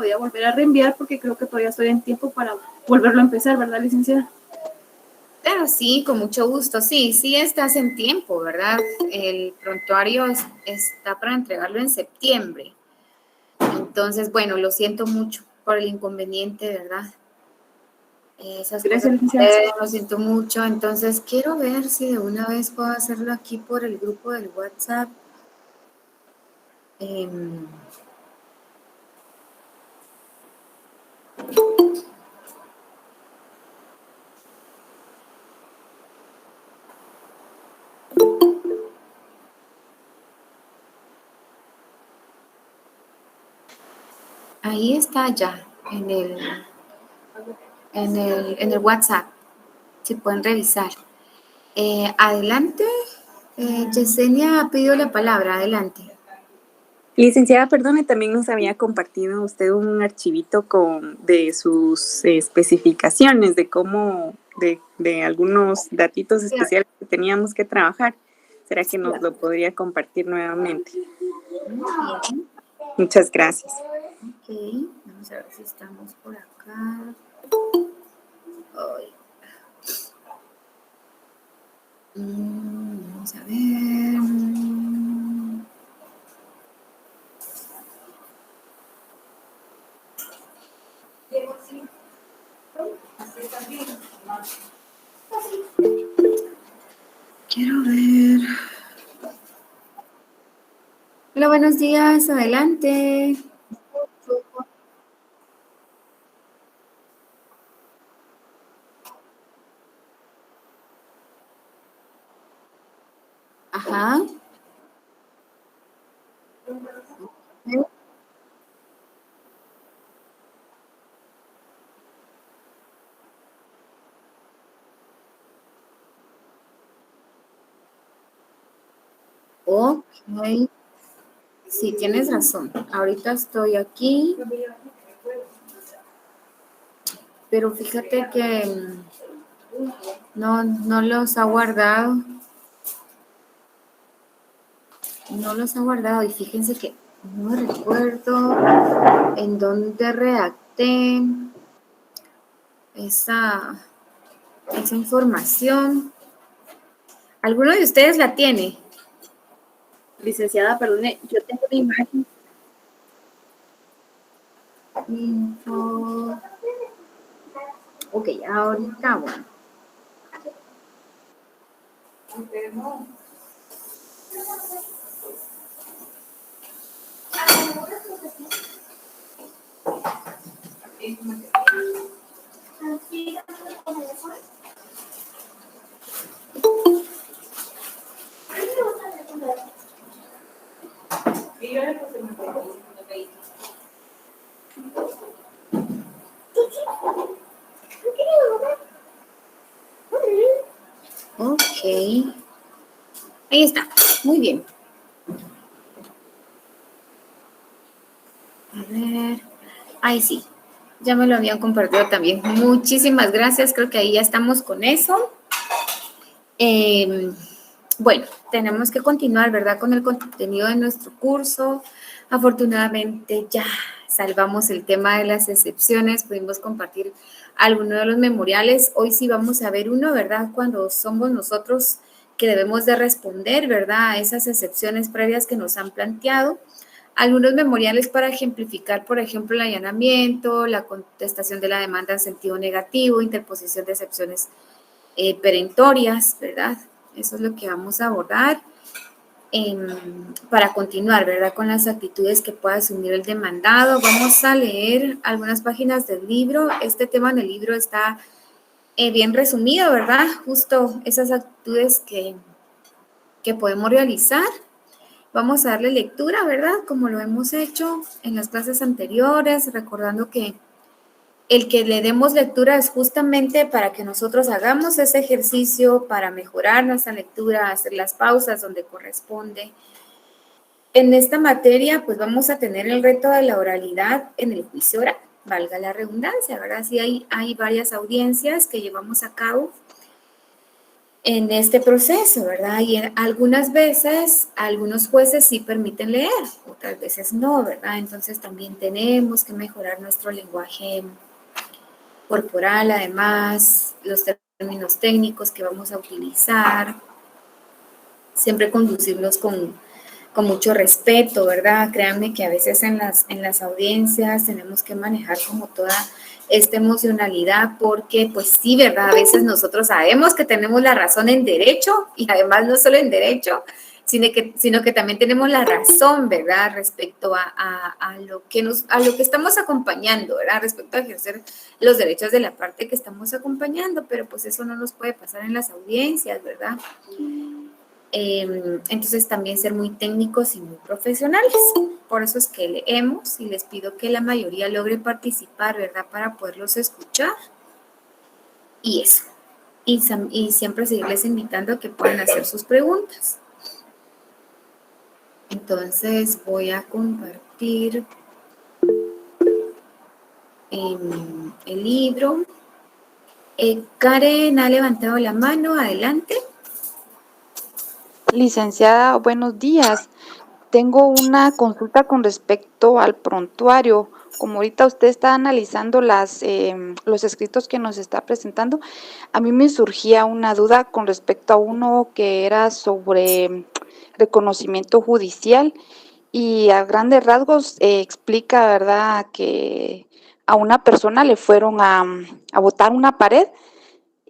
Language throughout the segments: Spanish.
podía volver a reenviar porque creo que todavía estoy en tiempo para volverlo a empezar, ¿verdad, licenciada? Claro, sí, con mucho gusto. Sí, sí estás en tiempo, ¿verdad? El prontuario está para entregarlo en septiembre. Entonces, bueno, lo siento mucho por el inconveniente, ¿verdad? Esas Gracias, cosas licenciada. lo siento mucho. Entonces, quiero ver si de una vez puedo hacerlo aquí por el grupo del WhatsApp. Ahí está ya, en el WhatsApp, si pueden revisar. Adelante, Yesenia ha pedido la palabra, adelante. Licenciada, perdone, también nos había compartido usted un archivito de sus especificaciones, de cómo, de algunos datitos especiales que teníamos que trabajar. ¿Será que nos lo podría compartir nuevamente? Muy bien. Muchas gracias. Ok, vamos a ver si estamos por acá. Ay. Vamos a ver. Quiero ver. Hola, buenos días, adelante. Ajá. Ok. Sí, tienes razón. Ahorita estoy aquí. Pero fíjate que no los ha guardado. No los ha guardado. Y fíjense que no recuerdo en dónde redacté esa información. ¿Alguno de ustedes la tiene? Licenciada, perdone, yo tengo una imagen. Info. Ok, ahorita, bueno. Ok. Ahí está. Muy bien. A ver. Ahí sí. Ya me lo habían compartido también. Muchísimas gracias. Creo que ahí ya estamos con eso. Bueno, tenemos que continuar, ¿verdad? Con el contenido de nuestro curso. Afortunadamente ya salvamos el tema de las excepciones. Pudimos compartir algunos de los memoriales. Hoy sí vamos a ver uno, ¿verdad? Cuando somos nosotros que debemos de responder, ¿verdad? A esas excepciones previas que nos han planteado. Algunos memoriales para ejemplificar, por ejemplo, el allanamiento, la contestación de la demanda en sentido negativo, interposición de excepciones perentorias, ¿verdad? Eso es lo que vamos a abordar para continuar, ¿verdad? Con las actitudes que pueda asumir el demandado. Vamos a leer algunas páginas del libro. Este tema en el libro está bien resumido, ¿verdad? Justo esas actitudes que podemos realizar. Vamos a darle lectura, ¿verdad? Como lo hemos hecho en las clases anteriores, recordando que el que le demos lectura es justamente para que nosotros hagamos ese ejercicio para mejorar nuestra lectura, hacer las pausas donde corresponde. En esta materia, pues vamos a tener el reto de la oralidad en el juicio oral, valga la redundancia, ¿verdad? Sí hay varias audiencias que llevamos a cabo en este proceso, ¿verdad? Y algunas veces, algunos jueces sí permiten leer, otras veces no, ¿verdad? Entonces también tenemos que mejorar nuestro lenguaje corporal, además, los términos técnicos que vamos a utilizar, siempre conducirlos con mucho respeto, ¿verdad? Créanme que a veces en las audiencias tenemos que manejar como toda esta emocionalidad porque pues sí, ¿verdad? A veces nosotros sabemos que tenemos la razón en derecho y además no solo en derecho, sino que también tenemos la razón, ¿verdad? Respecto a lo que estamos acompañando, ¿verdad? Respecto a ejercer los derechos de la parte que estamos acompañando, pero pues eso no nos puede pasar en las audiencias, ¿verdad? Entonces también ser muy técnicos y muy profesionales. Por eso es que leemos y les pido que la mayoría logre participar, ¿verdad? Para poderlos escuchar. Y eso. Y siempre seguirles invitando a que puedan hacer sus preguntas. Entonces voy a compartir el libro. Karen ha levantado la mano. Adelante. Licenciada, buenos días. Tengo una consulta con respecto al prontuario. Como ahorita usted está analizando los escritos que nos está presentando, a mí me surgía una duda con respecto a uno que era sobre reconocimiento judicial y a grandes rasgos explica, ¿verdad?, que a una persona le fueron a botar una pared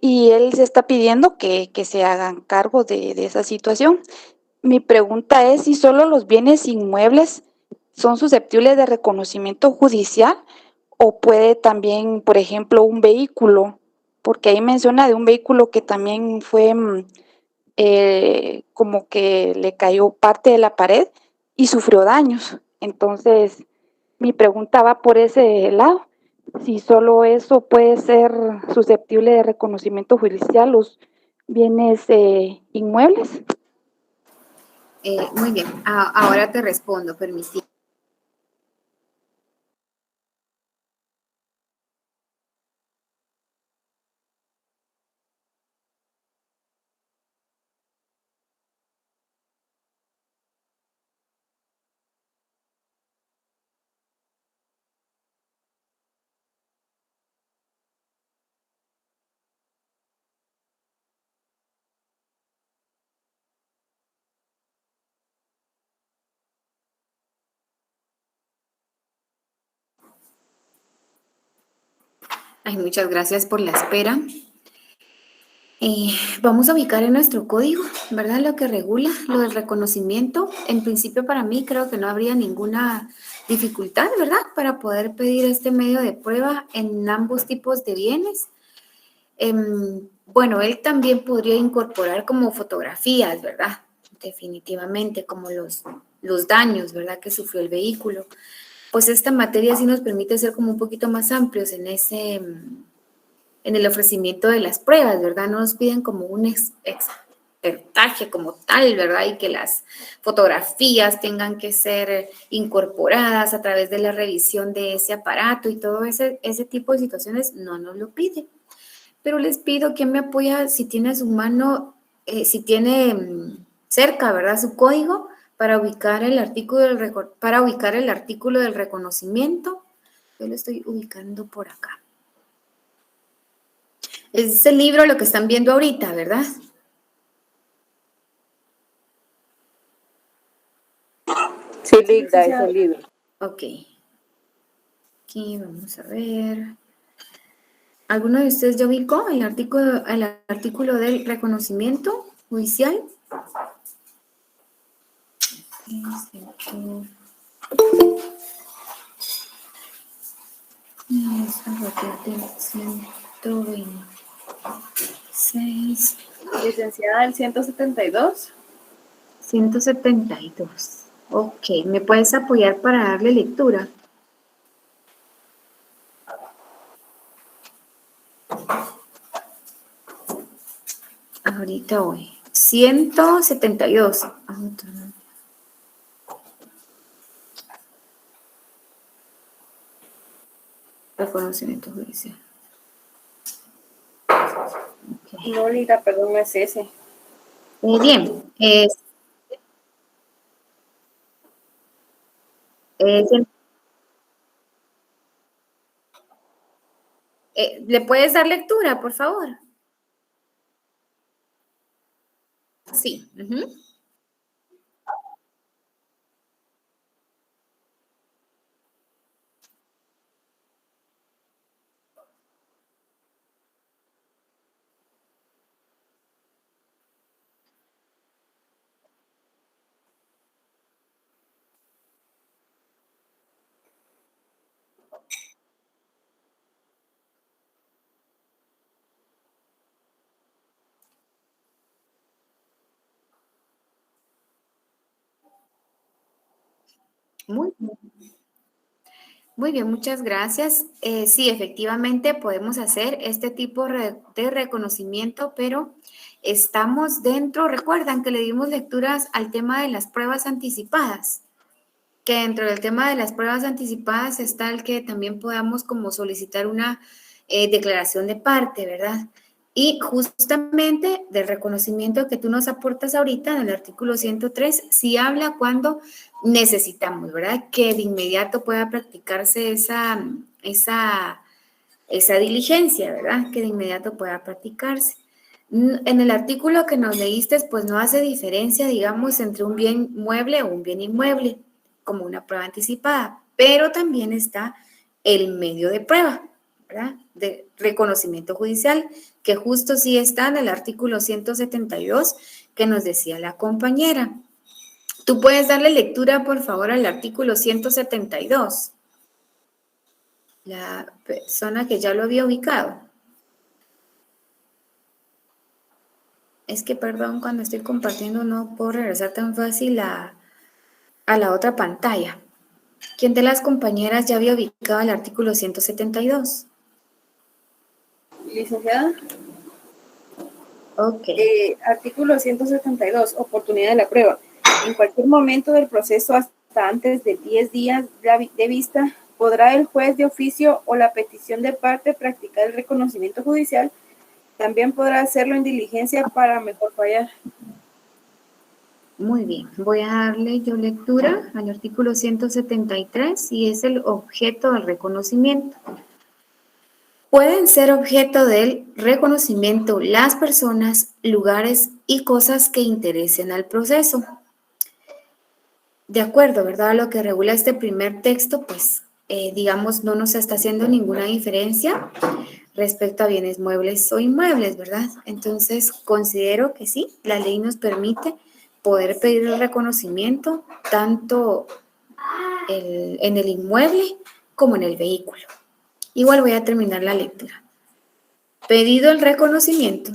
y él se está pidiendo que se hagan cargo de esa situación. Mi pregunta es si solo los bienes inmuebles son susceptibles de reconocimiento judicial o puede también, por ejemplo, un vehículo, porque ahí menciona de un vehículo que también fue como que le cayó parte de la pared y sufrió daños. Entonces, mi pregunta va por ese lado, si solo eso puede ser susceptible de reconocimiento judicial, los bienes inmuebles. Muy bien. Ahora te respondo, permití. Ay, muchas gracias por la espera. Vamos a ubicar en nuestro código, ¿verdad? Lo que regula, lo del reconocimiento. En principio, para mí, creo que no habría ninguna dificultad, ¿verdad? Para poder pedir este medio de prueba en ambos tipos de bienes. Bueno, él también podría incorporar como fotografías, ¿verdad? Definitivamente, como los daños, ¿verdad? Que sufrió el vehículo. Pues esta materia sí nos permite ser como un poquito más amplios en el ofrecimiento de las pruebas, ¿verdad? No nos piden como un expertaje como tal, ¿verdad? Y que las fotografías tengan que ser incorporadas a través de la revisión de ese aparato y todo ese tipo de situaciones no nos lo pide. Pero les pido que me apoya si tiene a su mano, si tiene cerca, ¿verdad? Su código para ubicar el artículo del reconocimiento. Yo lo estoy ubicando por acá. Es el libro lo que están viendo ahorita, ¿verdad? Sí, Ligda, es el libro. Ok. Aquí vamos a ver. ¿Alguno de ustedes ya ubicó el artículo del reconocimiento judicial? Es a partir del 126. Licenciada del 172. 172. Ok, ¿me puedes apoyar para darle lectura? Ahorita voy. 172. Reconocimiento judicial. Ok. No, Lira, perdón, no es ese. Bien, ¿le puedes dar lectura, por favor? Sí. Muy bien. Muy bien, muchas gracias. Sí, efectivamente podemos hacer este tipo de reconocimiento, pero estamos dentro, recuerdan que le dimos lecturas al tema de las pruebas anticipadas, que dentro del tema de las pruebas anticipadas está el que también podamos como solicitar una declaración de parte, ¿verdad? Y justamente del reconocimiento que tú nos aportas ahorita en el artículo 103, sí habla cuando necesitamos, ¿verdad? Que de inmediato pueda practicarse esa diligencia, ¿verdad? Que de inmediato pueda practicarse. En el artículo que nos leíste, pues no hace diferencia, digamos, entre un bien mueble o un bien inmueble, como una prueba anticipada, pero también está el medio de prueba, ¿verdad? De reconocimiento judicial, que justo sí está en el artículo 172 que nos decía la compañera. ¿Tú puedes darle lectura, por favor, al artículo 172? La persona que ya lo había ubicado. Es que, perdón, cuando estoy compartiendo no puedo regresar tan fácil a la otra pantalla. ¿Quién de las compañeras ya había ubicado el artículo 172? Licenciada. Ok. Artículo 172, oportunidad de la prueba. En cualquier momento del proceso, hasta antes de 10 días de vista, podrá el juez de oficio o la petición de parte practicar el reconocimiento judicial. También podrá hacerlo en diligencia para mejor fallar. Muy bien, voy a darle yo lectura al artículo 173 y es el objeto del reconocimiento. Pueden ser objeto del reconocimiento las personas, lugares y cosas que interesen al proceso. De acuerdo, ¿verdad? A lo que regula este primer texto, pues, digamos, no nos está haciendo ninguna diferencia respecto a bienes muebles o inmuebles, ¿verdad? Entonces, considero que sí, la ley nos permite poder pedir el reconocimiento tanto en el inmueble como en el vehículo. Igual voy a terminar la lectura. Pedido el reconocimiento,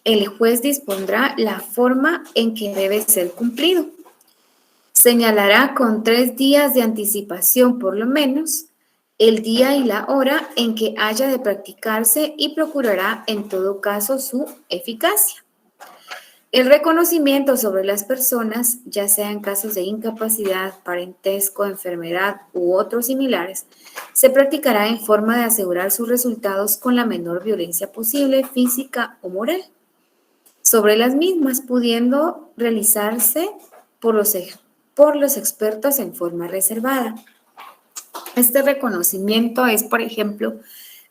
el juez dispondrá la forma en que debe ser cumplido. Señalará con 3 días de anticipación por lo menos el día y la hora en que haya de practicarse y procurará en todo caso su eficacia. El reconocimiento sobre las personas, ya sea en casos de incapacidad, parentesco, enfermedad u otros similares, se practicará en forma de asegurar sus resultados con la menor violencia posible, física o moral, sobre las mismas, pudiendo realizarse por los expertos en forma reservada. Este reconocimiento es, por ejemplo,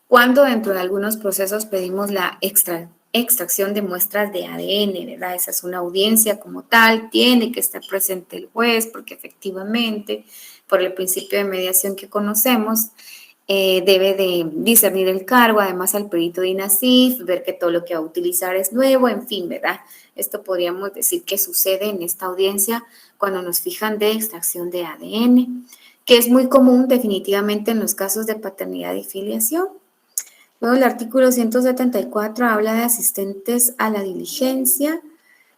cuando dentro de algunos procesos pedimos la extracción de muestras de ADN, ¿verdad? Esa es una audiencia como tal, tiene que estar presente el juez porque efectivamente, por el principio de mediación que conocemos, debe de discernir el cargo, además al perito de INASIF, ver que todo lo que va a utilizar es nuevo, en fin, ¿verdad? Esto podríamos decir que sucede en esta audiencia cuando nos fijan de extracción de ADN, que es muy común definitivamente en los casos de paternidad y filiación. Luego el artículo 174 habla de asistentes a la diligencia.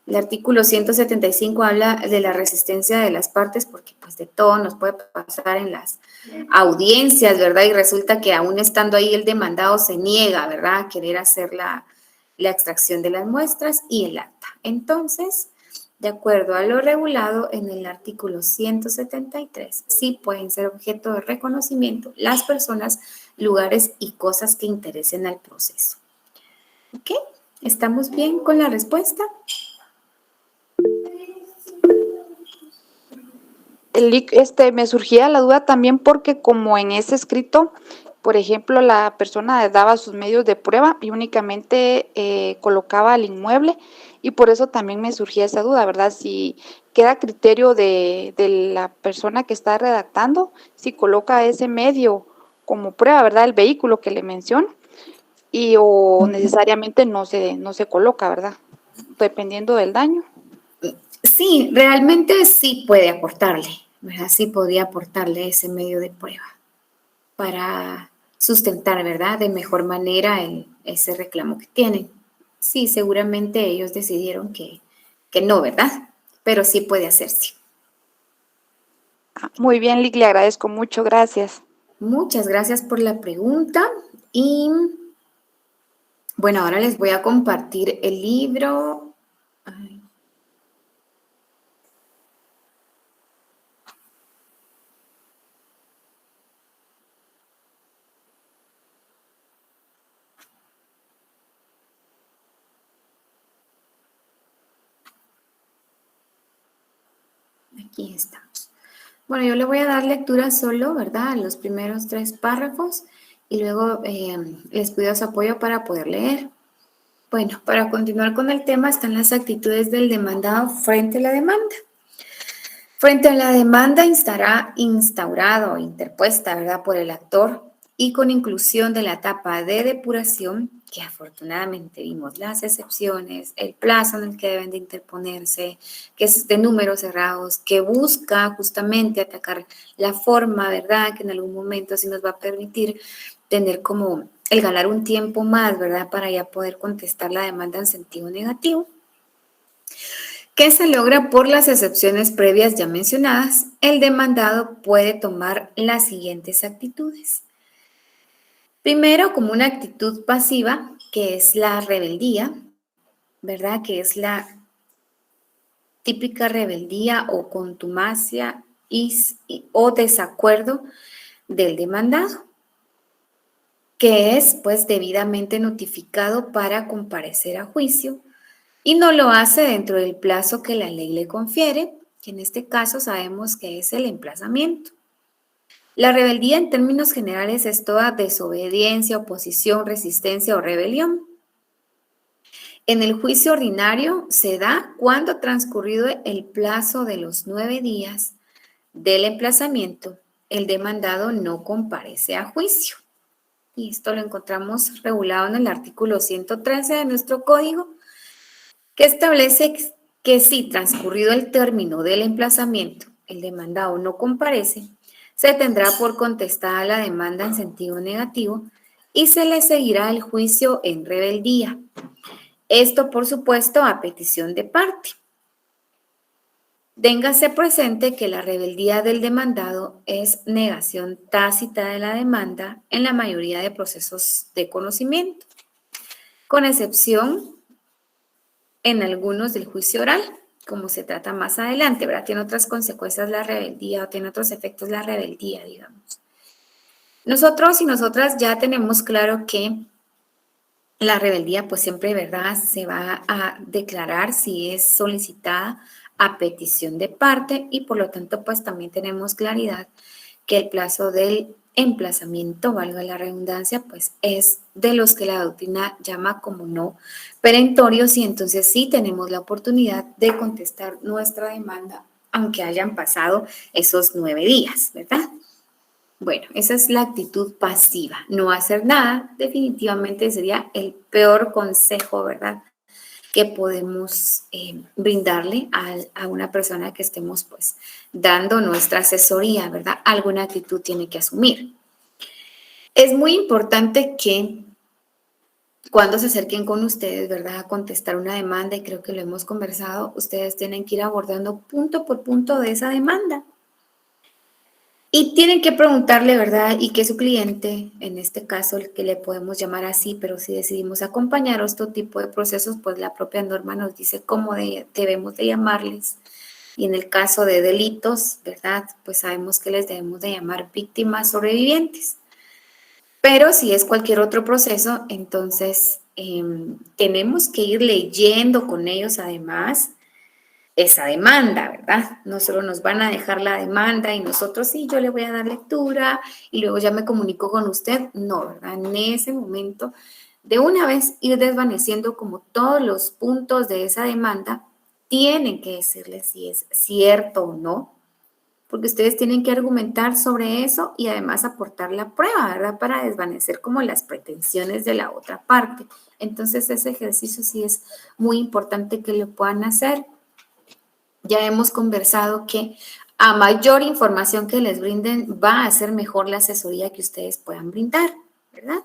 El artículo 175 habla de la resistencia de las partes, porque pues de todo nos puede pasar en las audiencias, ¿verdad? Y resulta que aún estando ahí el demandado se niega, ¿verdad? A querer hacer la extracción de las muestras y el acta. Entonces, de acuerdo a lo regulado en el artículo 173, sí pueden ser objeto de reconocimiento las personas, lugares y cosas que interesen al proceso. ¿Ok? ¿Estamos bien con la respuesta? Me surgía la duda también porque como en ese escrito, por ejemplo, la persona daba sus medios de prueba y únicamente colocaba el inmueble y por eso también me surgía esa duda, ¿verdad? Si queda a criterio de la persona que está redactando, si coloca ese medio como prueba, ¿verdad? El vehículo que le menciono y o necesariamente no se coloca, ¿verdad? Dependiendo del daño. Sí, realmente sí puede aportarle, ¿verdad? Sí podría aportarle ese medio de prueba para sustentar, ¿verdad? De mejor manera ese reclamo que tienen. Sí, seguramente ellos decidieron que no, ¿verdad? Pero sí puede hacerse. Muy bien, Lick, le agradezco mucho, gracias. Muchas gracias por la pregunta y bueno, ahora les voy a compartir el libro. Ay. Aquí estamos. Bueno, yo le voy a dar lectura solo, ¿verdad? A los primeros 3 párrafos y luego les pido su apoyo para poder leer. Bueno, para continuar con el tema están las actitudes del demandado frente a la demanda. Frente a la demanda instaurado o interpuesta, ¿verdad?, por el actor y con inclusión de la etapa de depuración, que afortunadamente vimos las excepciones, el plazo en el que deben de interponerse, que es de números cerrados, que busca justamente atacar la forma, ¿verdad?, que en algún momento sí nos va a permitir tener como el ganar un tiempo más, ¿verdad?, para ya poder contestar la demanda en sentido negativo. ¿Qué se logra por las excepciones previas ya mencionadas? El demandado puede tomar las siguientes actitudes. Primero, como una actitud pasiva, que es la rebeldía, ¿verdad? Que es la típica rebeldía o contumacia o desacuerdo del demandado, que es pues debidamente notificado para comparecer a juicio y no lo hace dentro del plazo que la ley le confiere, que en este caso sabemos que es el emplazamiento. La rebeldía en términos generales es toda desobediencia, oposición, resistencia o rebelión. En el juicio ordinario se da cuando transcurrido el plazo de los 9 días del emplazamiento, el demandado no comparece a juicio. Y esto lo encontramos regulado en el artículo 113 de nuestro código, que establece que si transcurrido el término del emplazamiento el demandado no comparece, se tendrá por contestada la demanda en sentido negativo y se le seguirá el juicio en rebeldía. Esto, por supuesto, a petición de parte. Téngase presente que la rebeldía del demandado es negación tácita de la demanda en la mayoría de procesos de conocimiento, con excepción en algunos del juicio oral, como se trata más adelante, ¿verdad? Tiene otras consecuencias la rebeldía o tiene otros efectos la rebeldía, digamos. Nosotros y nosotras ya tenemos claro que la rebeldía, pues siempre, ¿verdad?, se va a declarar si es solicitada a petición de parte y por lo tanto, pues también tenemos claridad que el plazo del emplazamiento, valga la redundancia, pues es de los que la doctrina llama como no perentorios y entonces sí tenemos la oportunidad de contestar nuestra demanda aunque hayan pasado esos 9 días, ¿verdad? Bueno, esa es la actitud pasiva, no hacer nada, definitivamente sería el peor consejo, ¿verdad?, que podemos brindarle a una persona que estemos pues dando nuestra asesoría, ¿verdad? Alguna actitud tiene que asumir. Es muy importante que cuando se acerquen con ustedes, ¿verdad?, a contestar una demanda, y creo que lo hemos conversado, ustedes tienen que ir abordando punto por punto de esa demanda. Y tienen que preguntarle, ¿verdad? Y que su cliente, en este caso, el que le podemos llamar así, pero si decidimos acompañar este tipo de procesos, pues la propia norma nos dice cómo debemos de llamarles. Y en el caso de delitos, ¿verdad?, pues sabemos que les debemos de llamar víctimas sobrevivientes. Pero si es cualquier otro proceso, entonces tenemos que ir leyendo con ellos además esa demanda, ¿verdad? No solo nos van a dejar la demanda y nosotros sí, yo le voy a dar lectura y luego ya me comunico con usted. No, ¿verdad? En ese momento, de una vez ir desvaneciendo como todos los puntos de esa demanda, tienen que decirle si es cierto o no, porque ustedes tienen que argumentar sobre eso y además aportar la prueba, ¿verdad? Para desvanecer como las pretensiones de la otra parte. Entonces, ese ejercicio sí es muy importante que lo puedan hacer. Ya hemos conversado que a mayor información que les brinden, va a ser mejor la asesoría que ustedes puedan brindar, ¿verdad?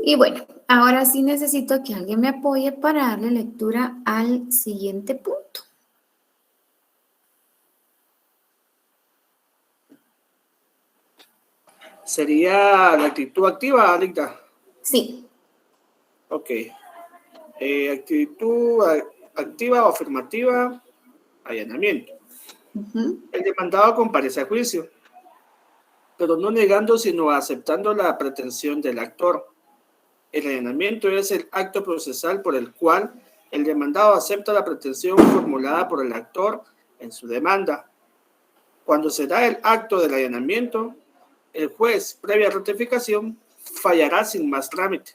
Y bueno, ahora sí necesito que alguien me apoye para darle lectura al siguiente punto. Sería la actitud activa, Alita. Sí. Ok. Actitud activa o afirmativa, allanamiento. El demandado comparece a juicio, pero no negando, sino aceptando la pretensión del actor. El allanamiento es el acto procesal por el cual el demandado acepta la pretensión formulada por el actor en su demanda. Cuando se da el acto del allanamiento, el juez, previa ratificación, fallará sin más trámite.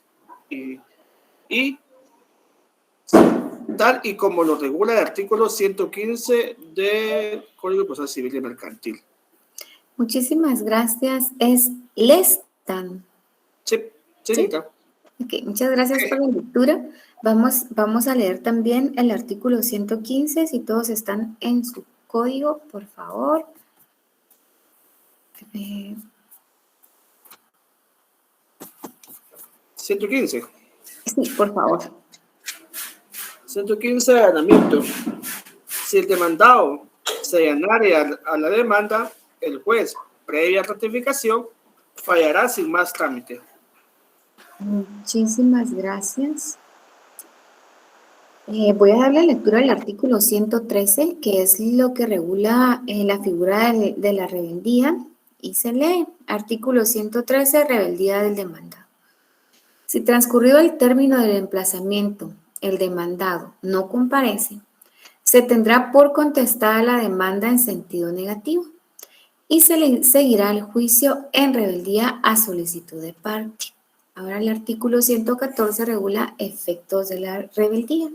Y tal y como lo regula el artículo 115 del Código Procesal Civil y Mercantil. Muchísimas gracias. Es Lestan. Sí, ¿Sí? Ok, muchas gracias por la lectura. Vamos a leer también el artículo 115, si todos están en su código, por favor. 115. Sí, por favor. 115, allanamiento. Si el demandado se allanare a la demanda, el juez, previa ratificación, fallará sin más trámite. Muchísimas gracias. Voy a darle lectura al artículo 113, que es lo que regula la figura de la rebeldía, y se lee. Artículo 113, rebeldía del demandado. Si transcurrido el término del emplazamiento, el demandado no comparece, se tendrá por contestada la demanda en sentido negativo y se le seguirá el juicio en rebeldía a solicitud de parte. Ahora el artículo 114 regula efectos de la rebeldía.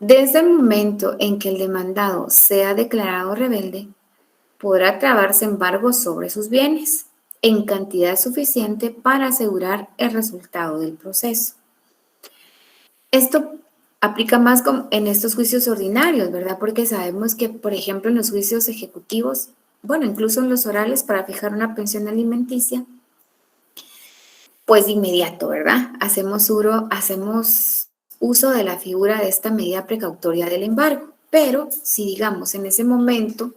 Desde el momento en que el demandado sea declarado rebelde, podrá trabarse embargo sobre sus bienes en cantidad suficiente para asegurar el resultado del proceso. Esto aplica más en estos juicios ordinarios, ¿verdad? Porque sabemos que, por ejemplo, en los juicios ejecutivos, bueno, incluso en los orales para fijar una pensión alimenticia, pues de inmediato, ¿verdad? Hacemos uso de la figura de esta medida precautoria del embargo. Pero si, digamos, en ese momento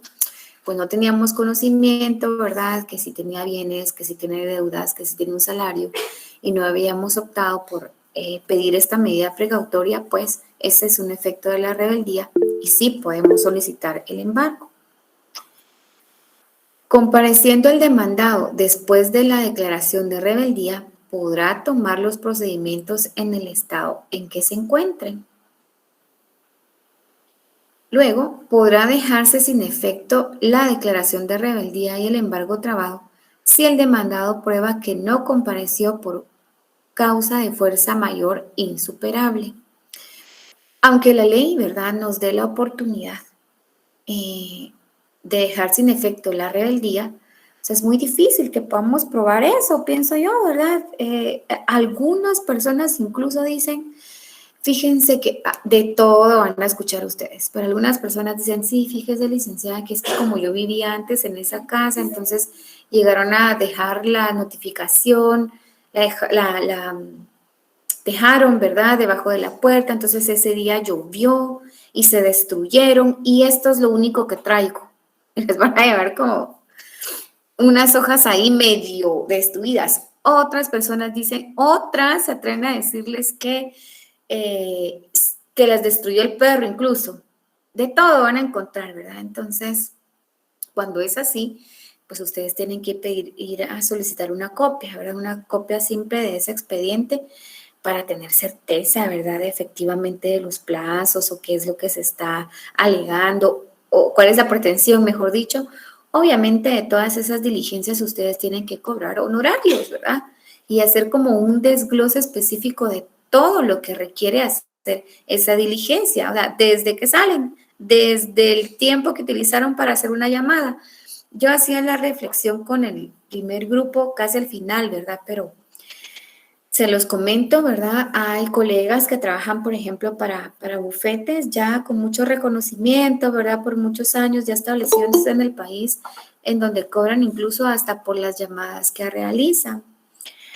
pues no teníamos conocimiento, ¿verdad? Que si tenía bienes, que si tenía deudas, que si tenía un salario y no habíamos optado por pedir esta medida precautoria, pues ese es un efecto de la rebeldía y sí podemos solicitar el embargo. Compareciendo el demandado después de la declaración de rebeldía, podrá tomar los procedimientos en el estado en que se encuentren. Luego, podrá dejarse sin efecto la declaración de rebeldía y el embargo trabado si el demandado prueba que no compareció por causa de fuerza mayor insuperable. Aunque la ley, ¿verdad?, nos dé la oportunidad de dejar sin efecto la rebeldía, o sea, es muy difícil que podamos probar eso, pienso yo, ¿verdad? Algunas personas incluso dicen, fíjense que de todo van a escuchar ustedes, pero algunas personas dicen, sí, fíjese, licenciada, que es que como yo vivía antes en esa casa, entonces llegaron a dejar la notificación, la dejaron, ¿verdad?, debajo de la puerta, entonces ese día llovió y se destruyeron y esto es lo único que traigo. Y les van a llevar como unas hojas ahí medio destruidas. Otras personas dicen, otras se atreven a decirles que las destruyó el perro incluso. De todo van a encontrar, ¿verdad? Entonces, cuando es así, pues ustedes tienen que ir a solicitar una copia, ¿verdad? Una copia simple de ese expediente para tener certeza, ¿verdad? Efectivamente de los plazos o qué es lo que se está alegando o cuál es la pretensión, mejor dicho. Obviamente de todas esas diligencias ustedes tienen que cobrar honorarios, ¿verdad? Y hacer como un desglose específico de todo lo que requiere hacer esa diligencia, o sea, desde que salen, desde el tiempo que utilizaron para hacer una llamada. Yo hacía la reflexión con el primer grupo casi al final, ¿verdad? Pero se los comento, ¿verdad? Hay colegas que trabajan, por ejemplo, para bufetes ya con mucho reconocimiento, ¿verdad? Por muchos años ya establecidos en el país, en donde cobran incluso hasta por las llamadas que realizan.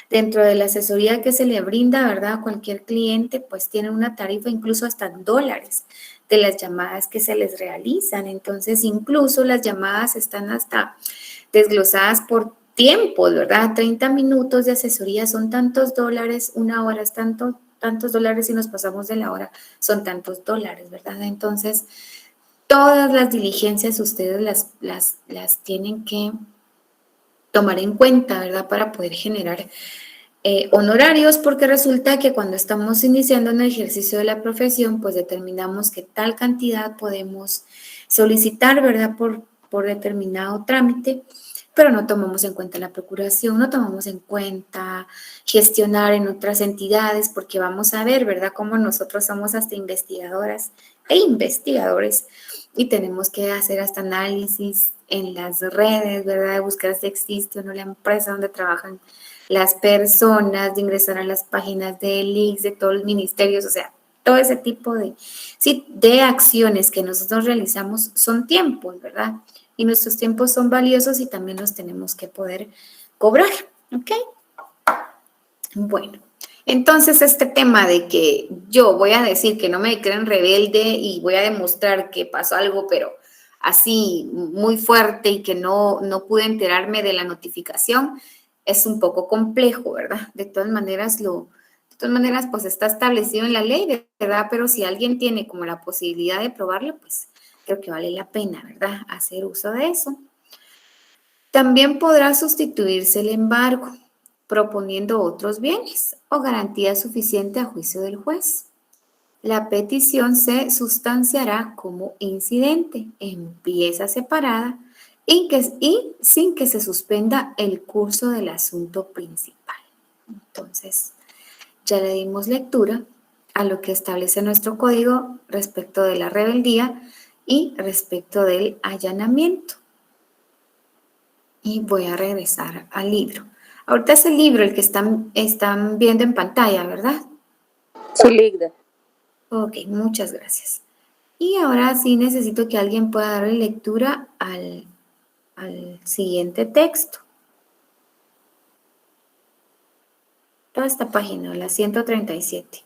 Dentro de la asesoría que se le brinda, ¿verdad? A cualquier cliente, pues tiene una tarifa incluso hasta en dólares de las llamadas que se les realizan. Entonces, incluso las llamadas están hasta desglosadas por tiempos, ¿verdad? 30 minutos de asesoría son tantos dólares, una hora es tantos dólares y nos pasamos de la hora, son tantos dólares, ¿verdad? Entonces, todas las diligencias ustedes las tienen que tomar en cuenta, ¿verdad? Para poder generar honorarios, porque resulta que cuando estamos iniciando en el ejercicio de la profesión, pues determinamos que tal cantidad podemos solicitar, ¿verdad? Por determinado trámite, pero no tomamos en cuenta la procuración, no tomamos en cuenta gestionar en otras entidades, porque vamos a ver, ¿verdad? Cómo nosotros somos hasta investigadoras e investigadores y tenemos que hacer hasta análisis en las redes, ¿verdad? De buscar si existe o no la empresa donde trabajan las personas, de ingresar a las páginas del ICS, de todos los ministerios, o sea, todo ese tipo de acciones que nosotros realizamos son tiempos, ¿verdad? Y nuestros tiempos son valiosos y también los tenemos que poder cobrar, ¿ok? Bueno, entonces este tema de que yo voy a decir que no me creen rebelde y voy a demostrar que pasó algo, pero así muy fuerte y que no pude enterarme de la notificación, es un poco complejo, ¿verdad? De todas maneras, pues está establecido en la ley, ¿verdad? Pero si alguien tiene como la posibilidad de probarlo, pues creo que vale la pena, ¿verdad? Hacer uso de eso. También podrá sustituirse el embargo, proponiendo otros bienes o garantía suficiente a juicio del juez. La petición se sustanciará como incidente en pieza separada y sin que se suspenda el curso del asunto principal. Entonces, ya le dimos lectura a lo que establece nuestro código respecto de la rebeldía y respecto del allanamiento. Y voy a regresar al libro. Ahorita es el libro el que están viendo en pantalla, ¿verdad? Sí, Ligda. Ok, muchas gracias. Y ahora sí necesito que alguien pueda darle lectura al siguiente texto. Toda esta página, la 137.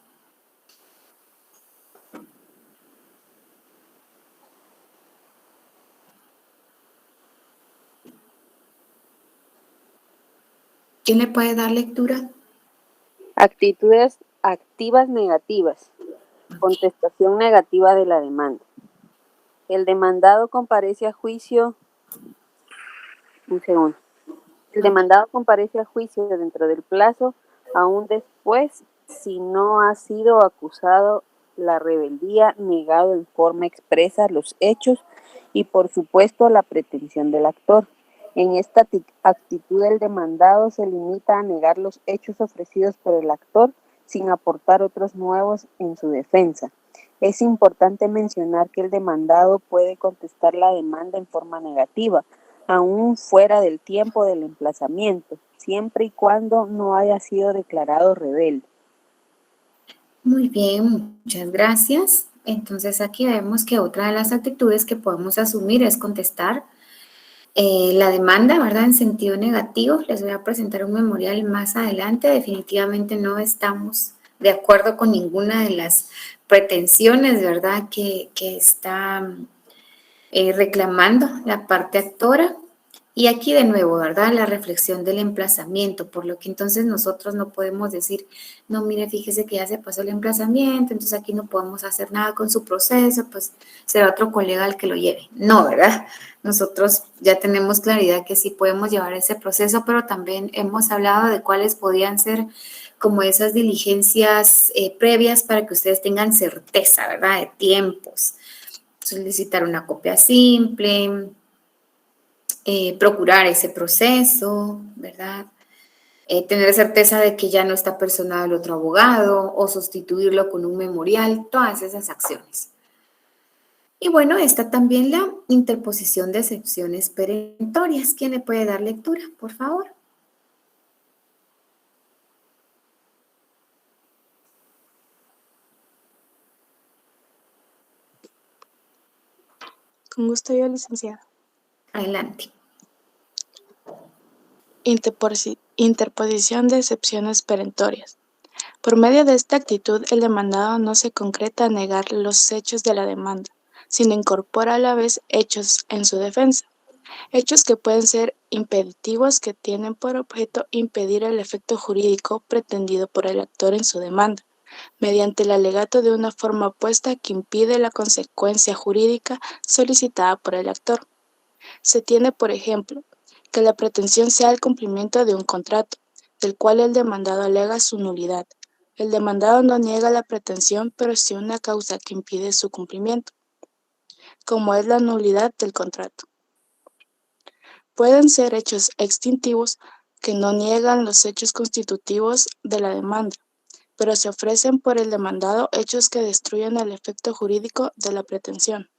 ¿Quién le puede dar lectura? Actitudes activas negativas. Contestación negativa de la demanda. El demandado comparece a juicio. Un segundo. El demandado comparece a juicio dentro del plazo, aún después, si no ha sido acusado la rebeldía, negado en forma expresa los hechos y, por supuesto, la pretensión del actor. En esta actitud el demandado se limita a negar los hechos ofrecidos por el actor sin aportar otros nuevos en su defensa. Es importante mencionar que el demandado puede contestar la demanda en forma negativa, aún fuera del tiempo del emplazamiento, siempre y cuando no haya sido declarado rebelde. Muy bien, muchas gracias. Entonces aquí vemos que otra de las actitudes que podemos asumir es contestar la demanda, ¿verdad? En sentido negativo. Les voy a presentar un memorial más adelante. Definitivamente no estamos de acuerdo con ninguna de las pretensiones, ¿verdad? Que está reclamando la parte actora. Y aquí de nuevo, ¿verdad? La reflexión del emplazamiento, por lo que entonces nosotros no podemos decir, no, mire, fíjese que ya se pasó el emplazamiento, entonces aquí no podemos hacer nada con su proceso, pues será otro colega el que lo lleve. No, ¿verdad? Nosotros ya tenemos claridad que sí podemos llevar ese proceso, pero también hemos hablado de cuáles podían ser como esas diligencias previas para que ustedes tengan certeza, ¿verdad? De tiempos. Solicitar una copia simple, procurar ese proceso, ¿verdad? Tener certeza de que ya no está personado el otro abogado o sustituirlo con un memorial, todas esas acciones. Y bueno, está también la interposición de excepciones perentorias. ¿Quién le puede dar lectura, por favor? Con gusto yo, licenciada. Adelante. Interposición de excepciones perentorias. Por medio de esta actitud, el demandado no se concreta a negar los hechos de la demanda, sino incorpora a la vez hechos en su defensa. Hechos que pueden ser impeditivos que tienen por objeto impedir el efecto jurídico pretendido por el actor en su demanda, mediante el alegato de una forma opuesta que impide la consecuencia jurídica solicitada por el actor. Se tiene, por ejemplo, que la pretensión sea el cumplimiento de un contrato, del cual el demandado alega su nulidad. El demandado no niega la pretensión, pero sí una causa que impide su cumplimiento, como es la nulidad del contrato. Pueden ser hechos extintivos que no niegan los hechos constitutivos de la demanda, pero se ofrecen por el demandado hechos que destruyen el efecto jurídico de la pretensión.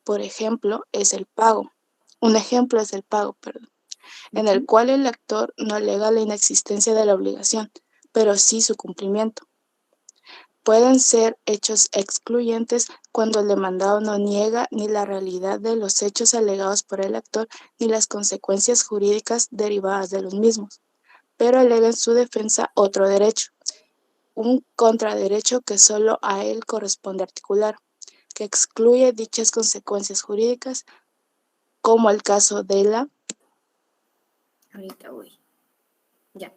Por ejemplo, es el pago. Un ejemplo es el pago, en el cual el actor no alega la inexistencia de la obligación, pero sí su cumplimiento. Pueden ser hechos excluyentes cuando el demandado no niega ni la realidad de los hechos alegados por el actor ni las consecuencias jurídicas derivadas de los mismos, pero alega en su defensa otro derecho, un contraderecho que solo a él corresponde articular, que excluye dichas consecuencias jurídicas, como el caso de la... Ahorita voy. Ya.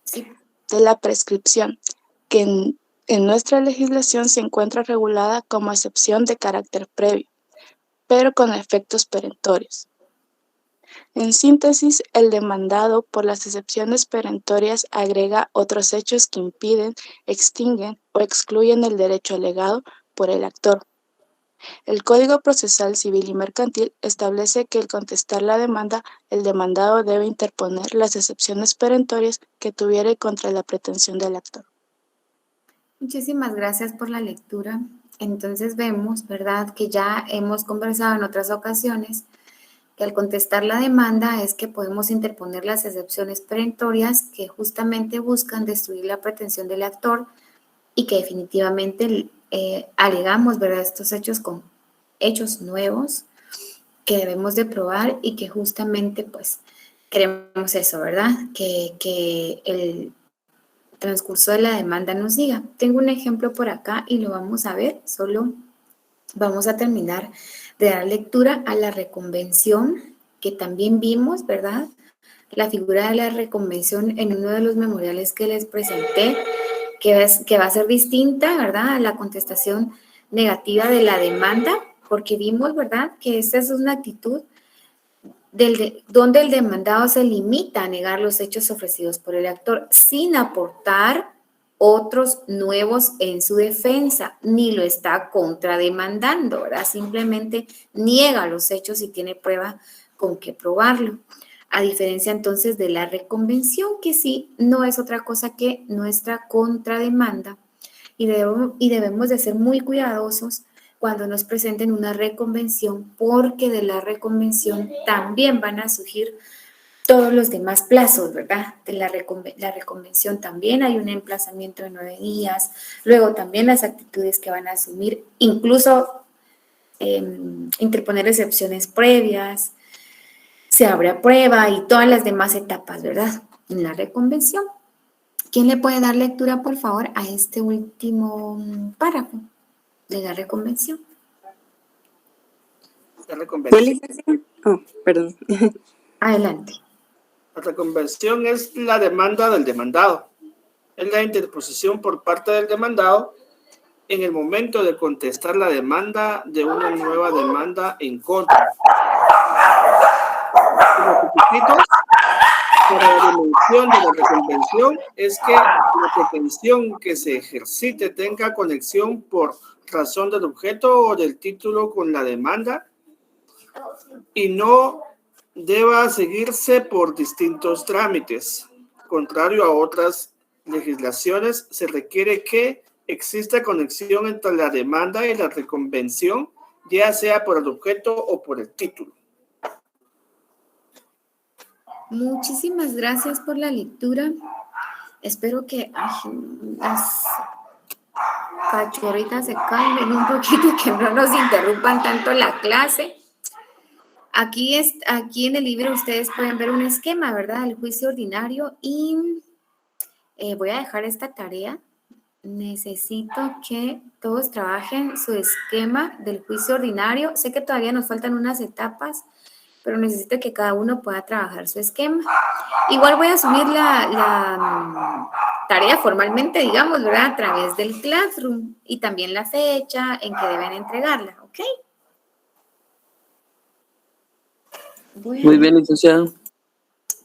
Sí. De la prescripción, que en nuestra legislación se encuentra regulada como excepción de carácter previo, pero con efectos perentorios. En síntesis, el demandado por las excepciones perentorias agrega otros hechos que impiden, extinguen o excluyen el derecho alegado por el actor. El Código Procesal Civil y Mercantil establece que al contestar la demanda, el demandado debe interponer las excepciones perentorias que tuviere contra la pretensión del actor. Muchísimas gracias por la lectura. Entonces vemos, ¿verdad?, que ya hemos conversado en otras ocasiones que al contestar la demanda es que podemos interponer las excepciones perentorias que justamente buscan destruir la pretensión del actor y que definitivamente alegamos, ¿verdad?, estos hechos con hechos nuevos que debemos de probar y que justamente pues queremos eso, ¿verdad?, que el transcurso de la demanda nos diga. Tengo un ejemplo por acá y lo vamos a ver, solo vamos a terminar de dar lectura a la reconvención que también vimos, ¿verdad? La figura de la reconvención en uno de los memoriales que les presenté, que va a ser distinta, ¿verdad?, a la contestación negativa de la demanda, porque vimos, ¿verdad?, que esta es una actitud donde el demandado se limita a negar los hechos ofrecidos por el actor sin aportar otros nuevos en su defensa, ni lo está contrademandando, ¿verdad? Simplemente niega los hechos y tiene prueba con qué probarlo. A diferencia entonces de la reconvención, que sí no es otra cosa que nuestra contrademanda, y debemos de ser muy cuidadosos cuando nos presenten una reconvención, porque de la reconvención también van a surgir todos los demás plazos, ¿verdad? De la reconvención también hay un emplazamiento de 9 días, luego también las actitudes que van a asumir, incluso interponer excepciones previas, se abre a prueba y todas las demás etapas, ¿verdad?, en la reconvención. ¿Quién le puede dar lectura, por favor, a este último párrafo de la reconvención? La ¿Cuál reconvención. es ese? Oh, perdón. Adelante. La reconvención es la demanda del demandado. Es la interposición por parte del demandado en el momento de contestar la demanda de una nueva demanda en contra. Los requisitos para la dimensión de la reconvención es que la pretensión que se ejercite tenga conexión por razón del objeto o del título con la demanda y no deba seguirse por distintos trámites. Contrario a otras legislaciones, se requiere que exista conexión entre la demanda y la reconvención, ya sea por el objeto o por el título. Muchísimas gracias por la lectura. Espero que las cachorritas se calmen un poquito, que no nos interrumpan tanto la clase. Aquí en el libro ustedes pueden ver un esquema, ¿verdad? El juicio ordinario y voy a dejar esta tarea. Necesito que todos trabajen su esquema del juicio ordinario. Sé que todavía nos faltan unas etapas, pero necesito que cada uno pueda trabajar su esquema. Igual voy a asumir la tarea formalmente, digamos, ¿verdad? A través del Classroom y también la fecha en que deben entregarla, ¿ok? Muy bien, licenciado.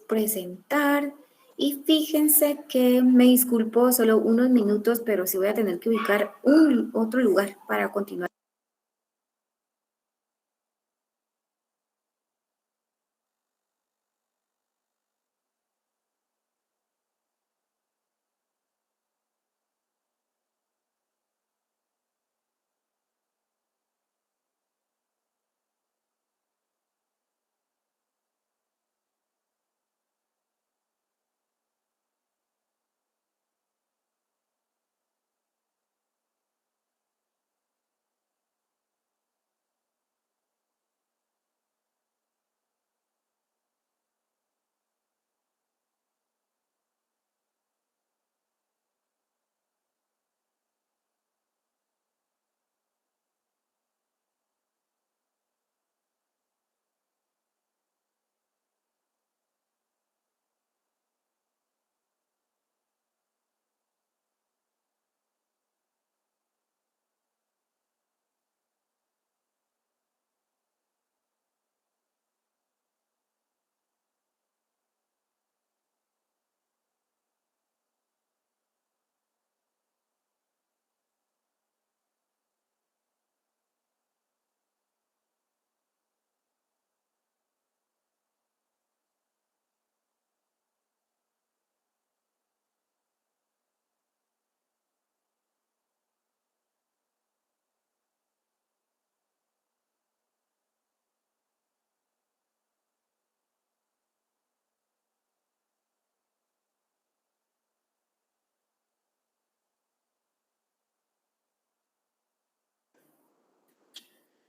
Presentar y fíjense que me disculpo solo unos minutos, pero sí voy a tener que ubicar otro lugar para continuar.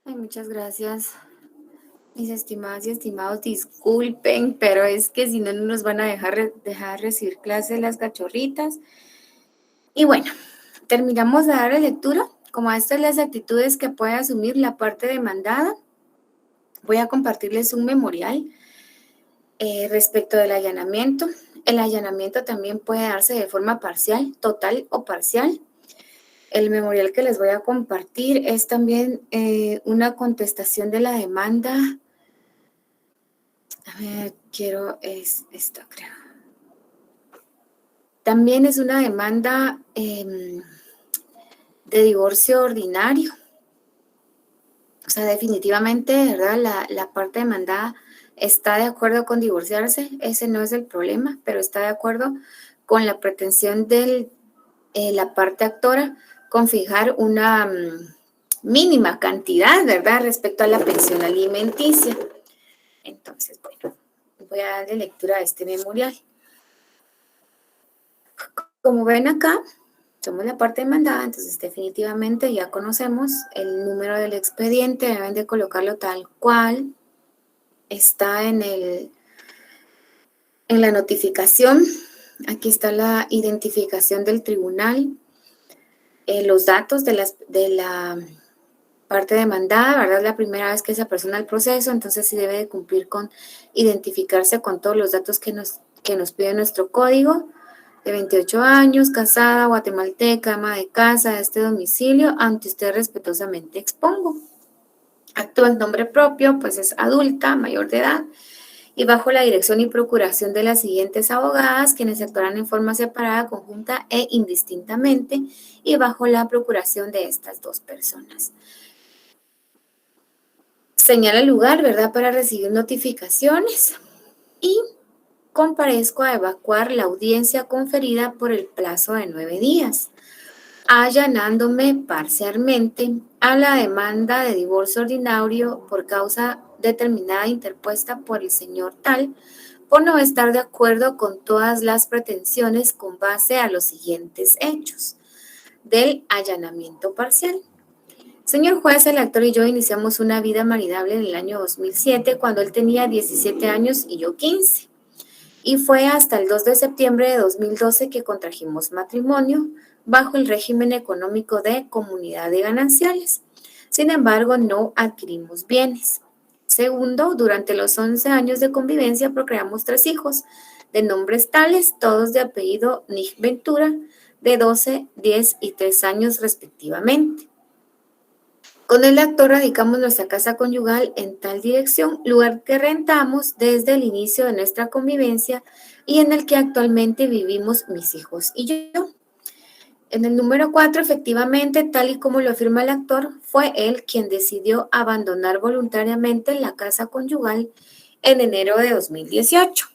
Ay, muchas gracias, mis estimadas y estimados. Disculpen, pero es que si no, no nos van a dejar recibir clase las cachorritas. Y bueno, terminamos de dar la lectura. Como estas son las actitudes que puede asumir la parte demandada, voy a compartirles un memorial respecto del allanamiento. El allanamiento también puede darse de forma parcial, total o parcial. El memorial que les voy a compartir es también una contestación de la demanda. A ver, es esto, creo. También es una demanda de divorcio ordinario. O sea, definitivamente, ¿verdad? La parte demandada está de acuerdo con divorciarse. Ese no es el problema, pero está de acuerdo con la pretensión de la parte actora con fijar una mínima cantidad, ¿verdad? Respecto a la pensión alimenticia. Entonces, bueno, voy a darle lectura a este memorial. Como ven acá, somos la parte demandada, entonces definitivamente ya conocemos el número del expediente, deben de colocarlo tal cual está en la notificación. Aquí está la identificación del tribunal, los datos de la parte demandada, ¿verdad? Es la primera vez que se apersona el proceso, entonces sí debe de cumplir con identificarse con todos los datos que nos pide nuestro código. De 28 años, casada, guatemalteca, ama de casa, de este domicilio, ante usted respetuosamente expongo. Actúa en nombre propio, pues es adulta, mayor de edad, y bajo la dirección y procuración de las siguientes abogadas, quienes actuarán en forma separada, conjunta e indistintamente, y bajo la procuración de estas dos personas. Señala el lugar, ¿verdad?, para recibir notificaciones y comparezco a evacuar la audiencia conferida por el plazo de 9 días, allanándome parcialmente a la demanda de divorcio ordinario por causa determinada interpuesta por el señor tal, por no estar de acuerdo con todas las pretensiones con base a los siguientes hechos del allanamiento parcial. Señor juez, el actor y yo iniciamos una vida maridable en el año 2007, cuando él tenía 17 años y yo 15. Y fue hasta el 2 de septiembre de 2012 que contrajimos matrimonio bajo el régimen económico de comunidad de gananciales. Sin embargo, no adquirimos bienes. Segundo, durante los 11 años de convivencia procreamos 3 hijos, de nombres tales, todos de apellido Nig Ventura, de 12, 10 y 3 años respectivamente. Con el actor radicamos nuestra casa conyugal en tal dirección, lugar que rentamos desde el inicio de nuestra convivencia y en el que actualmente vivimos mis hijos y yo. En el número 4, efectivamente, tal y como lo afirma el actor, fue él quien decidió abandonar voluntariamente la casa conyugal en enero de 2018.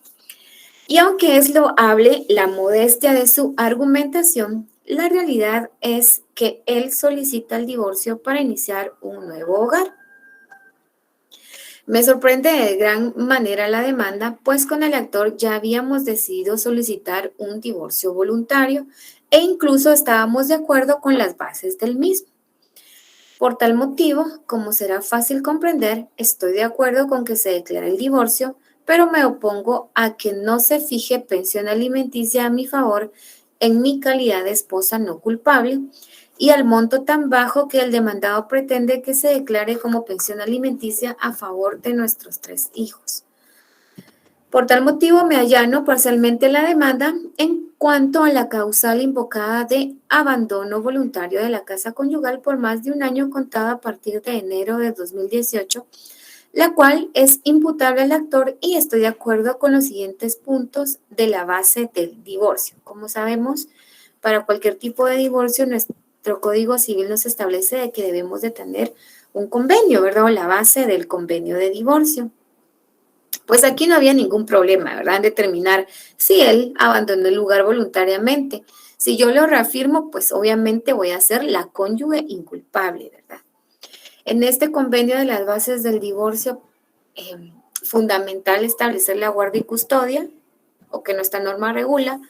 Y aunque es loable la modestia de su argumentación, la realidad es que él solicita el divorcio para iniciar un nuevo hogar. Me sorprende de gran manera la demanda, pues con el actor ya habíamos decidido solicitar un divorcio voluntario e incluso estábamos de acuerdo con las bases del mismo. Por tal motivo, como será fácil comprender, estoy de acuerdo con que se declare el divorcio, pero me opongo a que no se fije pensión alimenticia a mi favor en mi calidad de esposa no culpable y al monto tan bajo que el demandado pretende que se declare como pensión alimenticia a favor de nuestros 3 hijos. Por tal motivo me allano parcialmente la demanda en cuanto a la causal invocada de abandono voluntario de la casa conyugal por más de un año contado a partir de enero de 2018, la cual es imputable al actor y estoy de acuerdo con los siguientes puntos de la base del divorcio. Como sabemos, para cualquier tipo de divorcio, nuestro Código Civil nos establece de que debemos de tener un convenio, ¿verdad? O la base del convenio de divorcio. Pues aquí no había ningún problema, ¿verdad? En determinar si él abandonó el lugar voluntariamente. Si yo lo reafirmo, pues obviamente voy a ser la cónyuge inculpable, ¿verdad? En este convenio de las bases del divorcio, fundamental establecer la guardia y custodia, o que nuestra norma regula,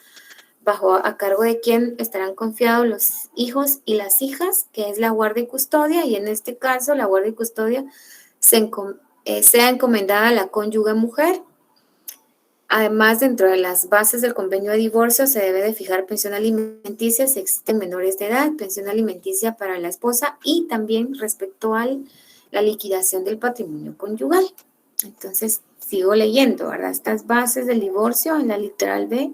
bajo a cargo de quién estarán confiados los hijos y las hijas, que es la guardia y custodia, y en este caso la guardia y custodia sea encomendada a la cónyuge mujer. Además, dentro de las bases del convenio de divorcio se debe de fijar pensión alimenticia si existen menores de edad, pensión alimenticia para la esposa y también respecto a la liquidación del patrimonio conyugal. Entonces, sigo leyendo, ¿verdad? Estas bases del divorcio en la literal B.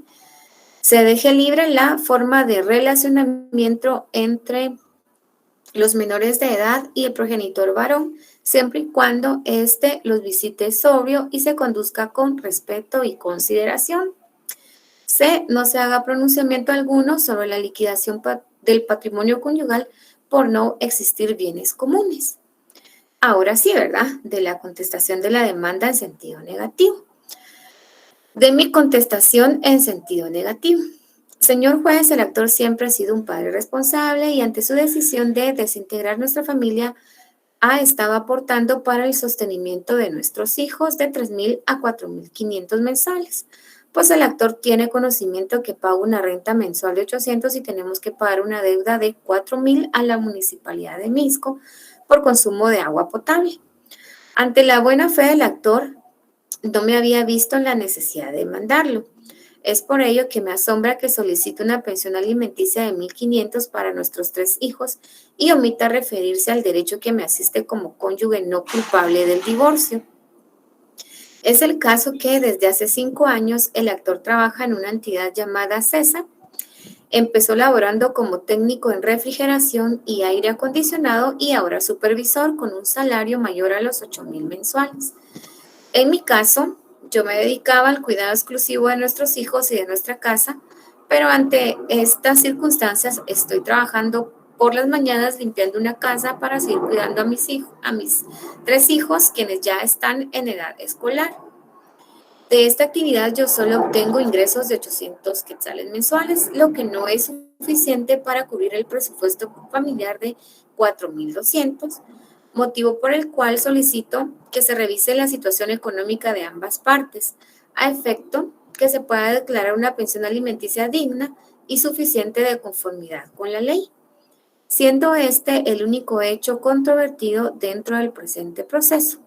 Se deje libre la forma de relacionamiento entre los menores de edad y el progenitor varón, siempre y cuando éste los visite sobrio y se conduzca con respeto y consideración. C. No se haga pronunciamiento alguno sobre la liquidación del patrimonio conyugal por no existir bienes comunes. Ahora sí, ¿verdad? De la contestación de la demanda en sentido negativo. De mi contestación en sentido negativo. Señor juez, el actor siempre ha sido un padre responsable y ante su decisión de desintegrar nuestra familia ha estado aportando para el sostenimiento de nuestros hijos de 3,000 a 4,500 mensuales. Pues el actor tiene conocimiento que paga una renta mensual de 800 y tenemos que pagar una deuda de 4,000 a la Municipalidad de Mixco por consumo de agua potable. Ante la buena fe del actor, no me había visto en la necesidad de demandarlo. Es por ello que me asombra que solicite una pensión alimenticia de 1.500 para nuestros 3 hijos y omita referirse al derecho que me asiste como cónyuge no culpable del divorcio. Es el caso que desde hace 5 años el actor trabaja en una entidad llamada CESA. Empezó laborando como técnico en refrigeración y aire acondicionado y ahora supervisor con un salario mayor a los 8,000 mensuales. En mi caso, yo me dedicaba al cuidado exclusivo de nuestros hijos y de nuestra casa, pero ante estas circunstancias estoy trabajando por las mañanas limpiando una casa para seguir cuidando a mis 3 hijos, quienes ya están en edad escolar. De esta actividad yo solo obtengo ingresos de 800 quetzales mensuales, lo que no es suficiente para cubrir el presupuesto familiar de 4,200, motivo por el cual solicito que se revise la situación económica de ambas partes, a efecto que se pueda declarar una pensión alimenticia digna y suficiente de conformidad con la ley, siendo este el único hecho controvertido dentro del presente proceso.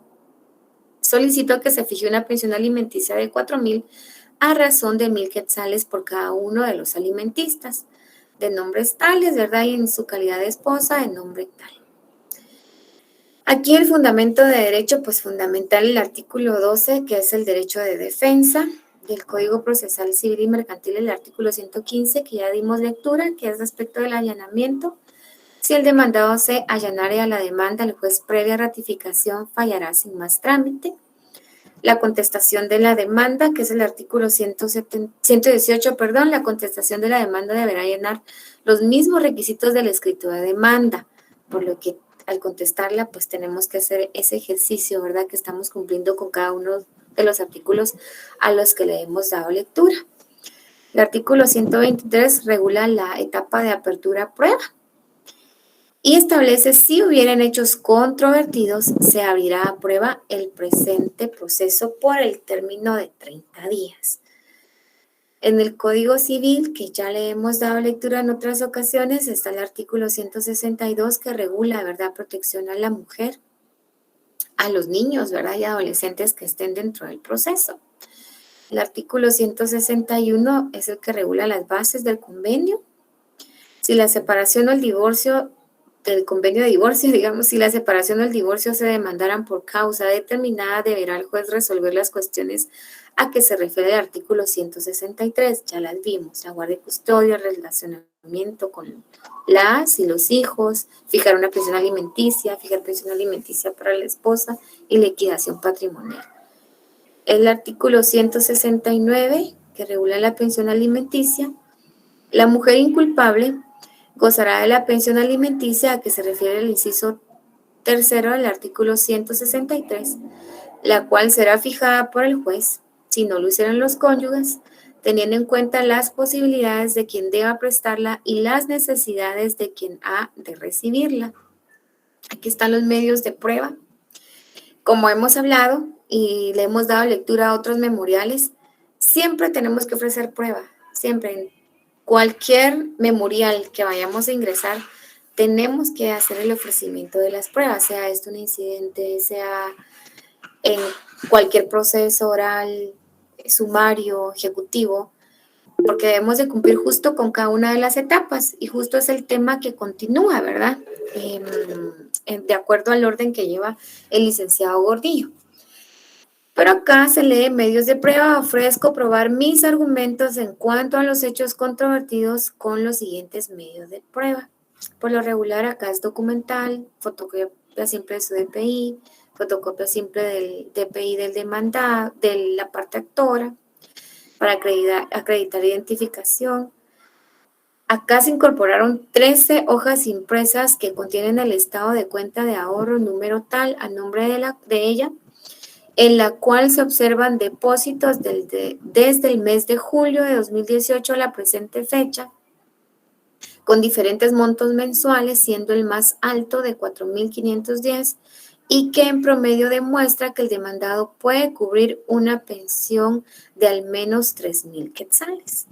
Solicito que se fije una pensión alimenticia de 4,000 a razón de 1,000 quetzales por cada uno de los alimentistas, de nombres tales, ¿verdad? Y en su calidad de esposa, de nombre tal. Aquí el fundamento de derecho, pues fundamental el artículo 12, que es el derecho de defensa del Código Procesal Civil y Mercantil, el artículo 115, que ya dimos lectura, que es respecto del allanamiento. Si el demandado se allanare a la demanda, el juez previa ratificación fallará sin más trámite. La contestación de la demanda, que es el artículo 118, la contestación de la demanda deberá llenar los mismos requisitos del escrito de demanda, por lo que al contestarla, pues tenemos que hacer ese ejercicio, ¿verdad? Que estamos cumpliendo con cada uno de los artículos a los que le hemos dado lectura. El artículo 123 regula la etapa de apertura a prueba y establece si hubieran hechos controvertidos, se abrirá a prueba el presente proceso por el término de 30 días. En el Código Civil, que ya le hemos dado lectura en otras ocasiones, está el artículo 162 que regula, ¿verdad?, protección a la mujer, a los niños, ¿verdad?, y adolescentes que estén dentro del proceso. El artículo 161 es el que regula las bases del convenio. Si la separación o el divorcio del convenio de divorcio, digamos, si la separación o el divorcio se demandaran por causa determinada, deberá el juez resolver las cuestiones a que se refiere el artículo 163, ya las vimos, la guardia y custodia, relacionamiento con las y los hijos, fijar una pensión alimenticia, fijar pensión alimenticia para la esposa y liquidación patrimonial. El artículo 169, que regula la pensión alimenticia, la mujer inculpable gozará de la pensión alimenticia a que se refiere el inciso tercero del artículo 163, la cual será fijada por el juez, si no lo hicieran los cónyuges, teniendo en cuenta las posibilidades de quien deba prestarla y las necesidades de quien ha de recibirla. Aquí están los medios de prueba. Como hemos hablado y le hemos dado lectura a otros memoriales, siempre tenemos que ofrecer prueba, siempre. Cualquier memorial que vayamos a ingresar, tenemos que hacer el ofrecimiento de las pruebas, sea esto un incidente, sea en cualquier proceso oral, sumario, ejecutivo, porque debemos de cumplir justo con cada una de las etapas y justo es el tema que continúa, ¿verdad? De acuerdo al orden que lleva el licenciado Gordillo. Pero acá se lee medios de prueba, ofrezco probar mis argumentos en cuanto a los hechos controvertidos con los siguientes medios de prueba. Por lo regular acá es documental, fotocopia simple de su DPI, fotocopia simple del DPI del demandado, de la parte actora, para acreditar identificación. Acá se incorporaron 13 hojas impresas que contienen el estado de cuenta de ahorro número tal a nombre de ella, en la cual se observan depósitos desde el mes de julio de 2018 a la presente fecha, con diferentes montos mensuales, siendo el más alto de 4,510 y que en promedio demuestra que el demandado puede cubrir una pensión de al menos 3,000 quetzales.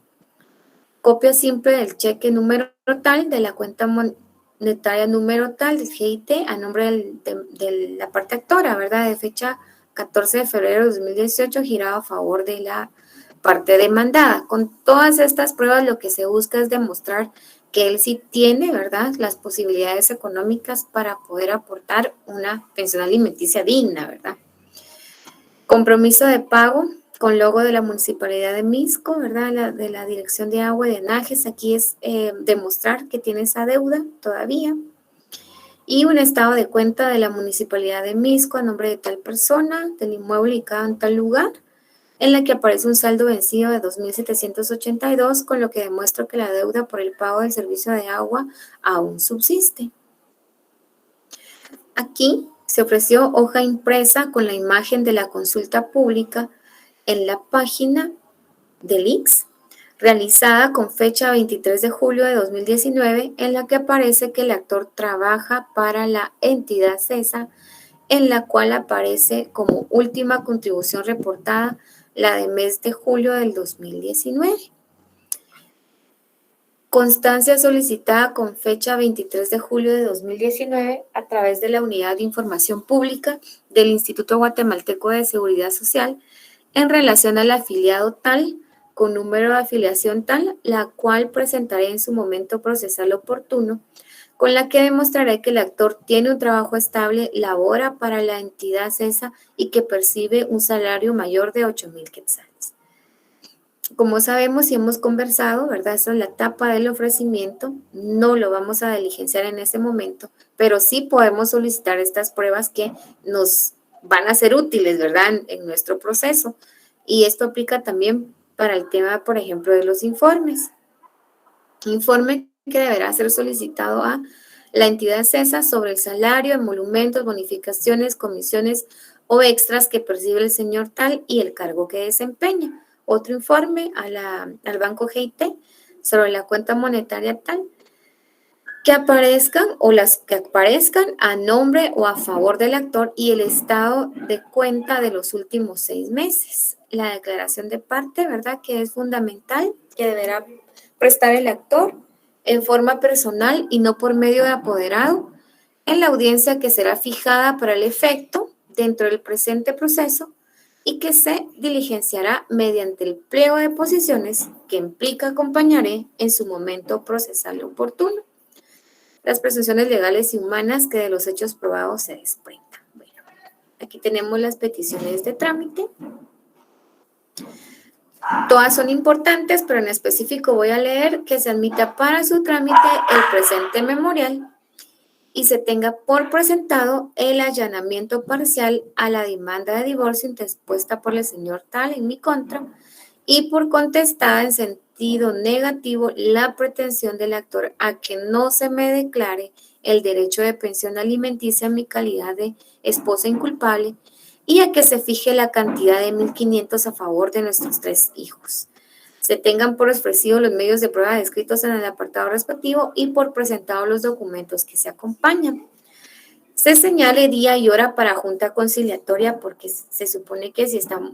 Copia simple del cheque número tal de la cuenta monetaria número tal del GIT a nombre de la parte actora, ¿verdad? De fecha 14 de febrero de 2018, girado a favor de la parte demandada. Con todas estas pruebas lo que se busca es demostrar que él sí tiene, ¿verdad?, las posibilidades económicas para poder aportar una pensión alimenticia digna, ¿verdad? Compromiso de pago con logo de la Municipalidad de Misco, ¿verdad?, de la Dirección de Agua y Drenajes. Aquí es demostrar que tiene esa deuda todavía. Y un estado de cuenta de la Municipalidad de Misco a nombre de tal persona, del inmueble ubicado en tal lugar, en la que aparece un saldo vencido de 2.782, con lo que demuestra que la deuda por el pago del servicio de agua aún subsiste. Aquí se ofreció hoja impresa con la imagen de la consulta pública en la página del ICS, realizada con fecha 23 de julio de 2019, en la que aparece que el actor trabaja para la entidad CESA, en la cual aparece como última contribución reportada la de mes de julio del 2019. Constancia solicitada con fecha 23 de julio de 2019 a través de la Unidad de Información Pública del Instituto Guatemalteco de Seguridad Social en relación al afiliado tal, con número de afiliación tal, la cual presentaré en su momento procesal oportuno, con la que demostraré que el actor tiene un trabajo estable, labora para la entidad CESA y que percibe un salario mayor de 8,000 quetzales. Como sabemos y hemos conversado, ¿verdad? Esa es la etapa del ofrecimiento. No lo vamos a diligenciar en ese momento, pero sí podemos solicitar estas pruebas que nos van a ser útiles, ¿verdad?, en nuestro proceso. Y esto aplica también para el tema, por ejemplo, de los informes. Informe que deberá ser solicitado a la entidad CESA sobre el salario, emolumentos, bonificaciones, comisiones o extras que percibe el señor tal y el cargo que desempeña. Otro informe al Banco GIT sobre la cuenta monetaria tal, que aparezcan o las que aparezcan a nombre o a favor del actor y el estado de cuenta de los últimos 6 meses. La declaración de parte, ¿verdad?, que es fundamental, que deberá prestar el actor en forma personal y no por medio de apoderado en la audiencia que será fijada para el efecto dentro del presente proceso y que se diligenciará mediante el pliego de posiciones que implica acompañaré en su momento procesal oportuno. Las presunciones legales y humanas que de los hechos probados se desprendan. Bueno, aquí tenemos las peticiones de trámite. Todas son importantes, pero en específico voy a leer que se admita para su trámite el presente memorial y se tenga por presentado el allanamiento parcial a la demanda de divorcio interpuesta por el señor tal en mi contra y por contestada en sentido negativo la pretensión del actor a que no se me declare el derecho de pensión alimenticia en mi calidad de esposa inculpable y a que se fije la cantidad de 1.500 a favor de nuestros 3 hijos. Se tengan por ofrecido los medios de prueba descritos en el apartado respectivo y por presentado los documentos que se acompañan. Se señale día y hora para junta conciliatoria porque se supone que si estamos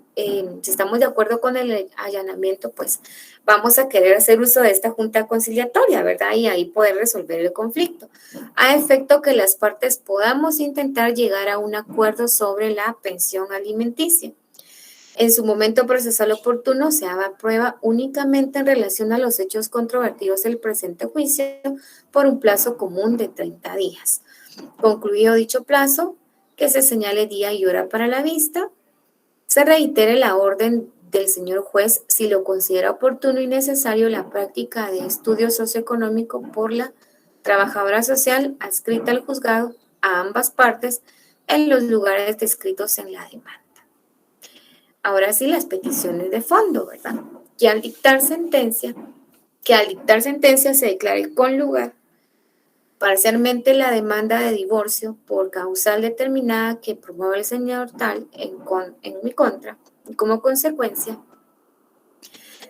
de acuerdo con el allanamiento, pues vamos a querer hacer uso de esta junta conciliatoria, ¿verdad? Y ahí poder resolver el conflicto, a efecto que las partes podamos intentar llegar a un acuerdo sobre la pensión alimenticia. En su momento procesal oportuno se haga prueba únicamente en relación a los hechos controvertidos del presente juicio por un plazo común de 30 días. Concluido dicho plazo, que se señale día y hora para la vista, se reitere la orden del señor juez si lo considera oportuno y necesario la práctica de estudio socioeconómico por la trabajadora social adscrita al juzgado a ambas partes en los lugares descritos en la demanda. Ahora sí, las peticiones de fondo, ¿verdad? Que al dictar sentencia se declare con lugar parcialmente la demanda de divorcio por causal determinada que promueve el señor tal en mi contra, y como consecuencia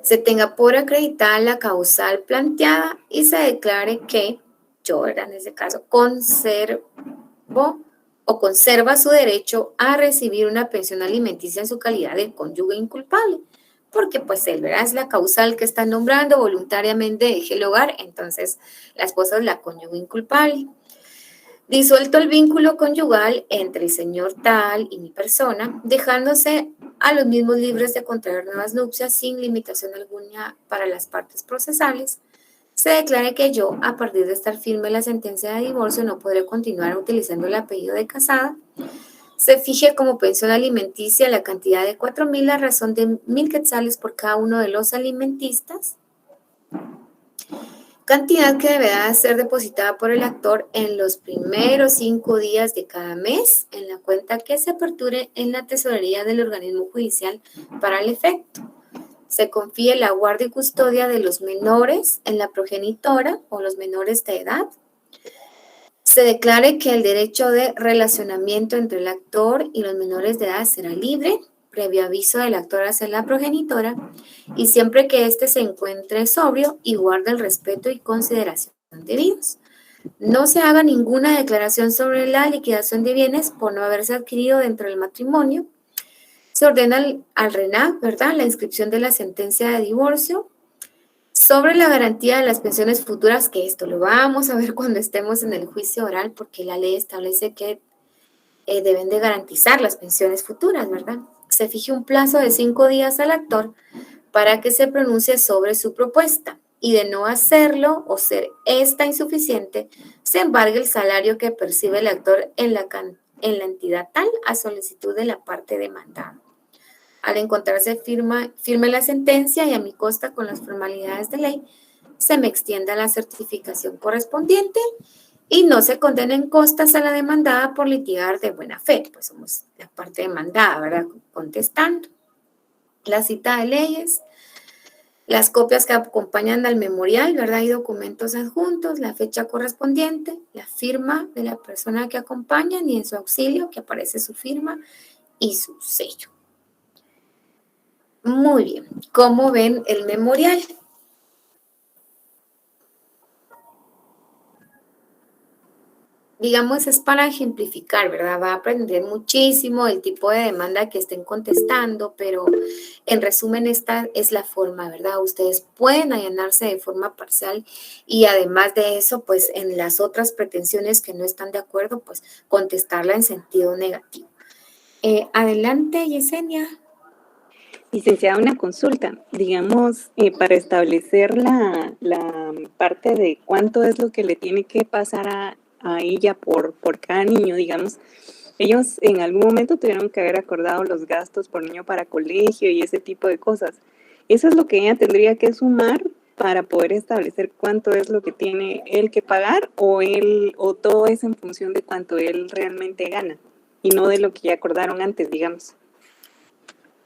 se tenga por acreditada la causal planteada y se declare que yo, ¿verdad?, en ese caso, conserva su derecho a recibir una pensión alimenticia en su calidad de cónyuge inculpable, porque pues él, ¿verdad?, es la causal que está nombrando, voluntariamente deje el hogar, entonces la esposa es la cónyuge inculpable. Disuelto el vínculo conyugal entre el señor tal y mi persona, dejándose a los mismos libres de contraer nuevas nupcias sin limitación alguna para las partes procesales, se declare que yo, a partir de estar firme la sentencia de divorcio, no podré continuar utilizando el apellido de casada. Se fije como pensión alimenticia la cantidad de 4,000 a razón de 1,000 quetzales por cada uno de los alimentistas, cantidad que deberá ser depositada por el actor en los primeros 5 días de cada mes en la cuenta que se aperture en la tesorería del organismo judicial para el efecto. Se confíe la guardia y custodia de los menores en la progenitora o los menores de edad. Se declare que el derecho de relacionamiento entre el actor y los menores de edad será libre, previo aviso del actor hacia la progenitora, y siempre que éste se encuentre sobrio y guarde el respeto y consideración debidos. No se haga ninguna declaración sobre la liquidación de bienes por no haberse adquirido dentro del matrimonio. Se ordena al RENAC, ¿verdad?, la inscripción de la sentencia de divorcio. Sobre la garantía de las pensiones futuras, que esto lo vamos a ver cuando estemos en el juicio oral, porque la ley establece que deben de garantizar las pensiones futuras, ¿verdad? Se fije un plazo de 5 días al actor para que se pronuncie sobre su propuesta, y de no hacerlo o ser esta insuficiente, se embargue el salario que percibe el actor en la entidad tal a solicitud de la parte demandada. Al encontrarse firme la sentencia y a mi costa con las formalidades de ley, se me extienda la certificación correspondiente y no se condenen costas a la demandada por litigar de buena fe, pues somos la parte demandada, ¿verdad?, contestando. La cita de leyes, las copias que acompañan al memorial, ¿verdad?, y documentos adjuntos, la fecha correspondiente, la firma de la persona que acompaña y en su auxilio que aparece su firma y su sello. Muy bien, ¿cómo ven el memorial? Digamos, es para ejemplificar, ¿verdad? Va a aprender muchísimo el tipo de demanda que estén contestando, pero en resumen esta es la forma, ¿verdad? Ustedes pueden allanarse de forma parcial y además de eso, pues en las otras pretensiones que no están de acuerdo, pues contestarla en sentido negativo. Adelante, Yesenia. Licenciada, una consulta, digamos, para establecer la parte de cuánto es lo que le tiene que pasar a ella por cada niño, digamos, ellos en algún momento tuvieron que haber acordado los gastos por niño para colegio y ese tipo de cosas. Eso es lo que ella tendría que sumar para poder establecer cuánto es lo que tiene él que pagar, o todo es en función de cuánto él realmente gana y no de lo que ya acordaron antes, digamos.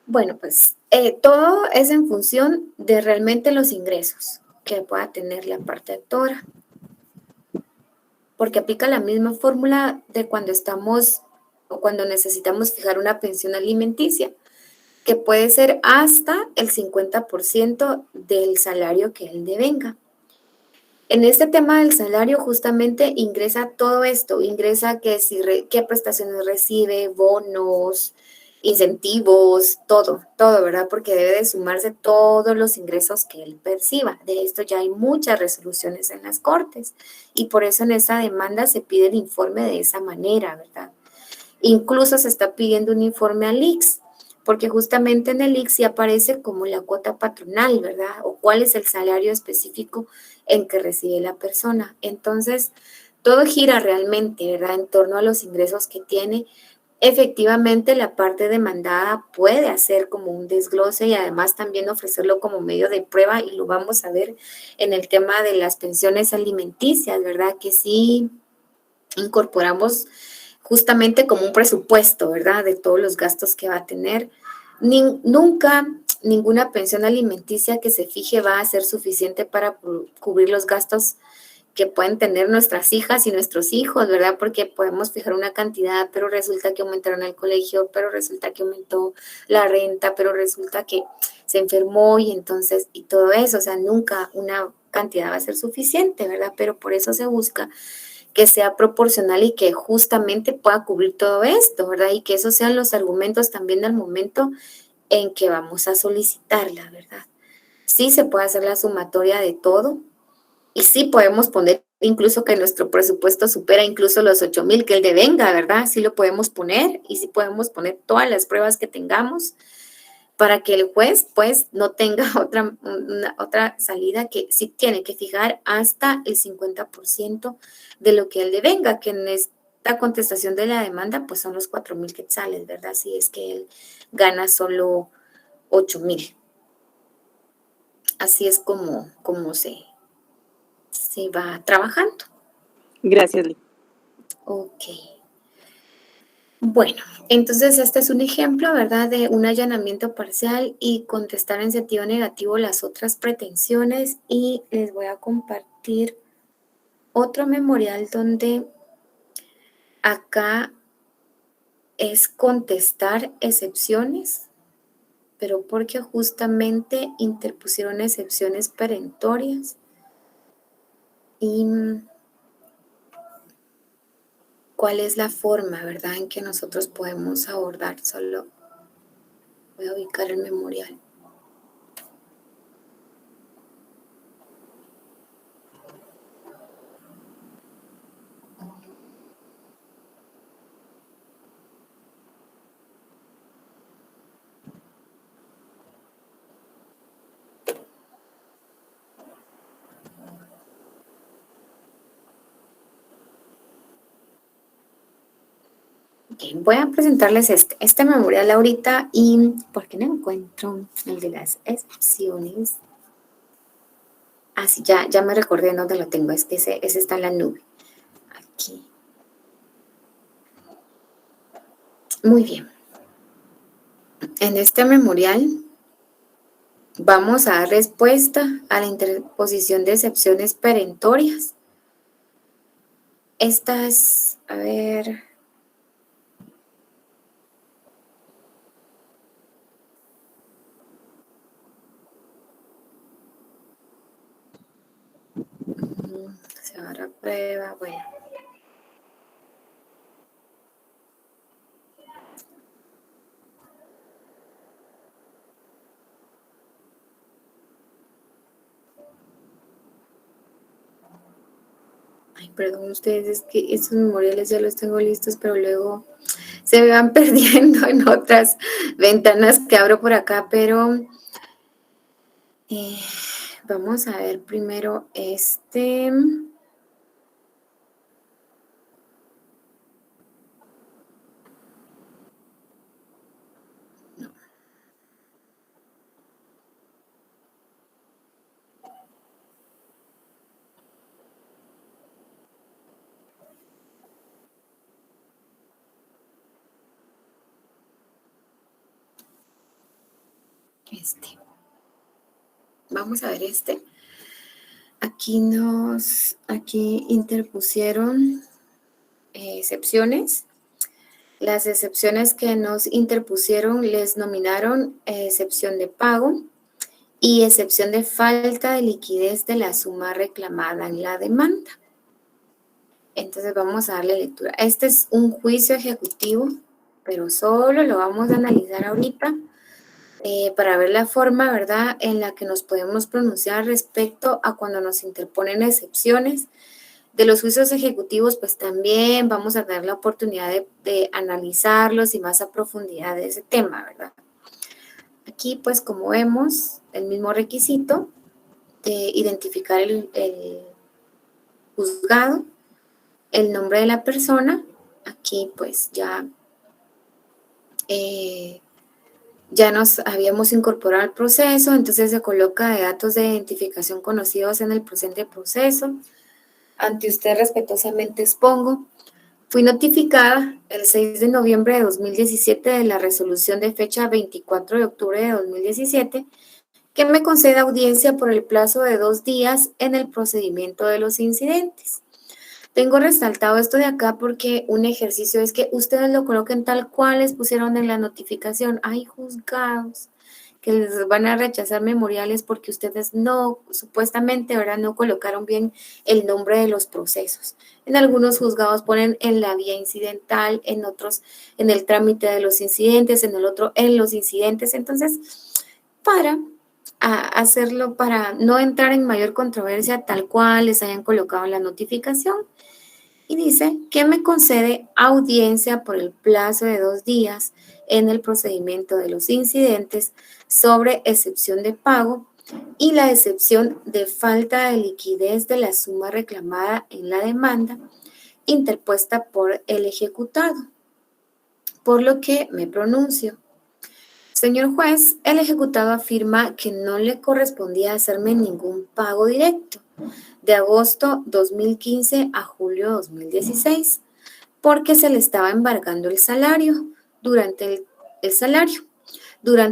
Bueno, pues todo es en función de realmente los ingresos que pueda tener la parte actora, porque aplica la misma fórmula de cuando estamos o cuando necesitamos fijar una pensión alimenticia, que puede ser hasta el 50% del salario que él devenga. En este tema del salario justamente ingresa todo esto, ingresa qué prestaciones recibe, bonos, incentivos, todo, ¿verdad? Porque debe de sumarse todos los ingresos que él perciba. De esto ya hay muchas resoluciones en las cortes y por eso en esa demanda se pide el informe de esa manera, ¿verdad? Incluso se está pidiendo un informe al ICS, porque justamente en el ICS sí aparece como la cuota patronal, ¿verdad? O cuál es el salario específico en que recibe la persona. Entonces, todo gira realmente, ¿verdad? En torno a los ingresos que tiene. Efectivamente, la parte demandada puede hacer como un desglose y además también ofrecerlo como medio de prueba, y lo vamos a ver en el tema de las pensiones alimenticias, ¿verdad? Que sí incorporamos justamente como un presupuesto, ¿verdad? De todos los gastos que va a tener. Nunca ninguna pensión alimenticia que se fije va a ser suficiente para cubrir los gastos que pueden tener nuestras hijas y nuestros hijos, ¿verdad? Porque podemos fijar una cantidad, pero resulta que aumentaron el colegio, pero resulta que aumentó la renta, pero resulta que se enfermó y entonces, y todo eso, o sea, nunca una cantidad va a ser suficiente, ¿verdad? Pero por eso se busca que sea proporcional y que justamente pueda cubrir todo esto, ¿verdad? Y que esos sean los argumentos también al momento en que vamos a solicitarla, ¿verdad? Sí se puede hacer la sumatoria de todo, y sí podemos poner incluso que nuestro presupuesto supera incluso los 8,000 que él devenga, ¿verdad? Sí lo podemos poner y sí podemos poner todas las pruebas que tengamos para que el juez pues no tenga otra salida, que sí tiene que fijar hasta el 50% de lo que él devenga, que en esta contestación de la demanda pues son los 4,000 quetzales, ¿verdad? Si es que él gana solo 8,000. Así es como se va trabajando. Gracias, Lee. Ok. Bueno, entonces este es un ejemplo, ¿verdad?, de un allanamiento parcial y contestar en sentido negativo las otras pretensiones, y les voy a compartir otro memorial donde acá es contestar excepciones, pero porque justamente interpusieron excepciones perentorias. Y cuál es la forma, ¿verdad?, en que nosotros podemos abordar. Solo voy a ubicar el memorial. Okay, voy a presentarles este memorial ahorita, y porque no encuentro el de las excepciones. Ah, sí, ya me recordé dónde lo tengo. Es que ese está en la nube. Aquí. Muy bien. En este memorial vamos a dar respuesta a la interposición de excepciones perentorias. Esta es, a ver... Se va a dar prueba, bueno. Ay, perdón ustedes, es que estos memoriales ya los tengo listos, pero luego se me van perdiendo en otras ventanas que abro por acá, pero vamos a ver primero este. No. Este. Vamos a ver este. Aquí interpusieron excepciones. Las excepciones que nos interpusieron les nominaron excepción de pago y excepción de falta de liquidez de la suma reclamada en la demanda. Entonces vamos a darle lectura. Este es un juicio ejecutivo, pero solo lo vamos a analizar ahorita para ver la forma, ¿verdad?, en la que nos podemos pronunciar respecto a cuando nos interponen excepciones. De los juicios ejecutivos, pues también vamos a dar la oportunidad de analizarlos y más a profundidad de ese tema, ¿verdad? Aquí, pues, como vemos, el mismo requisito de identificar el juzgado, el nombre de la persona. Aquí, pues, ya nos habíamos incorporado al proceso, entonces se coloca de datos de identificación conocidos en el presente proceso. Ante usted respetuosamente expongo. Fui notificada el 6 de noviembre de 2017 de la resolución de fecha 24 de octubre de 2017 que me concede audiencia por el plazo de 2 días en el procedimiento de los incidentes. Tengo resaltado esto de acá porque un ejercicio es que ustedes lo coloquen tal cual les pusieron en la notificación. Hay juzgados que les van a rechazar memoriales porque ustedes no, supuestamente, ¿verdad?, no colocaron bien el nombre de los procesos. En algunos juzgados ponen en la vía incidental, en otros en el trámite de los incidentes, en el otro en los incidentes. Entonces, para hacerlo, para no entrar en mayor controversia, tal cual les hayan colocado en la notificación, y dice que me concede audiencia por el plazo de 2 días en el procedimiento de los incidentes sobre excepción de pago y la excepción de falta de liquidez de la suma reclamada en la demanda interpuesta por el ejecutado, por lo que me pronuncio. Señor juez, el ejecutado afirma que no le correspondía hacerme ningún pago directo de agosto 2015 a julio 2016, porque se le estaba embargando el salario durante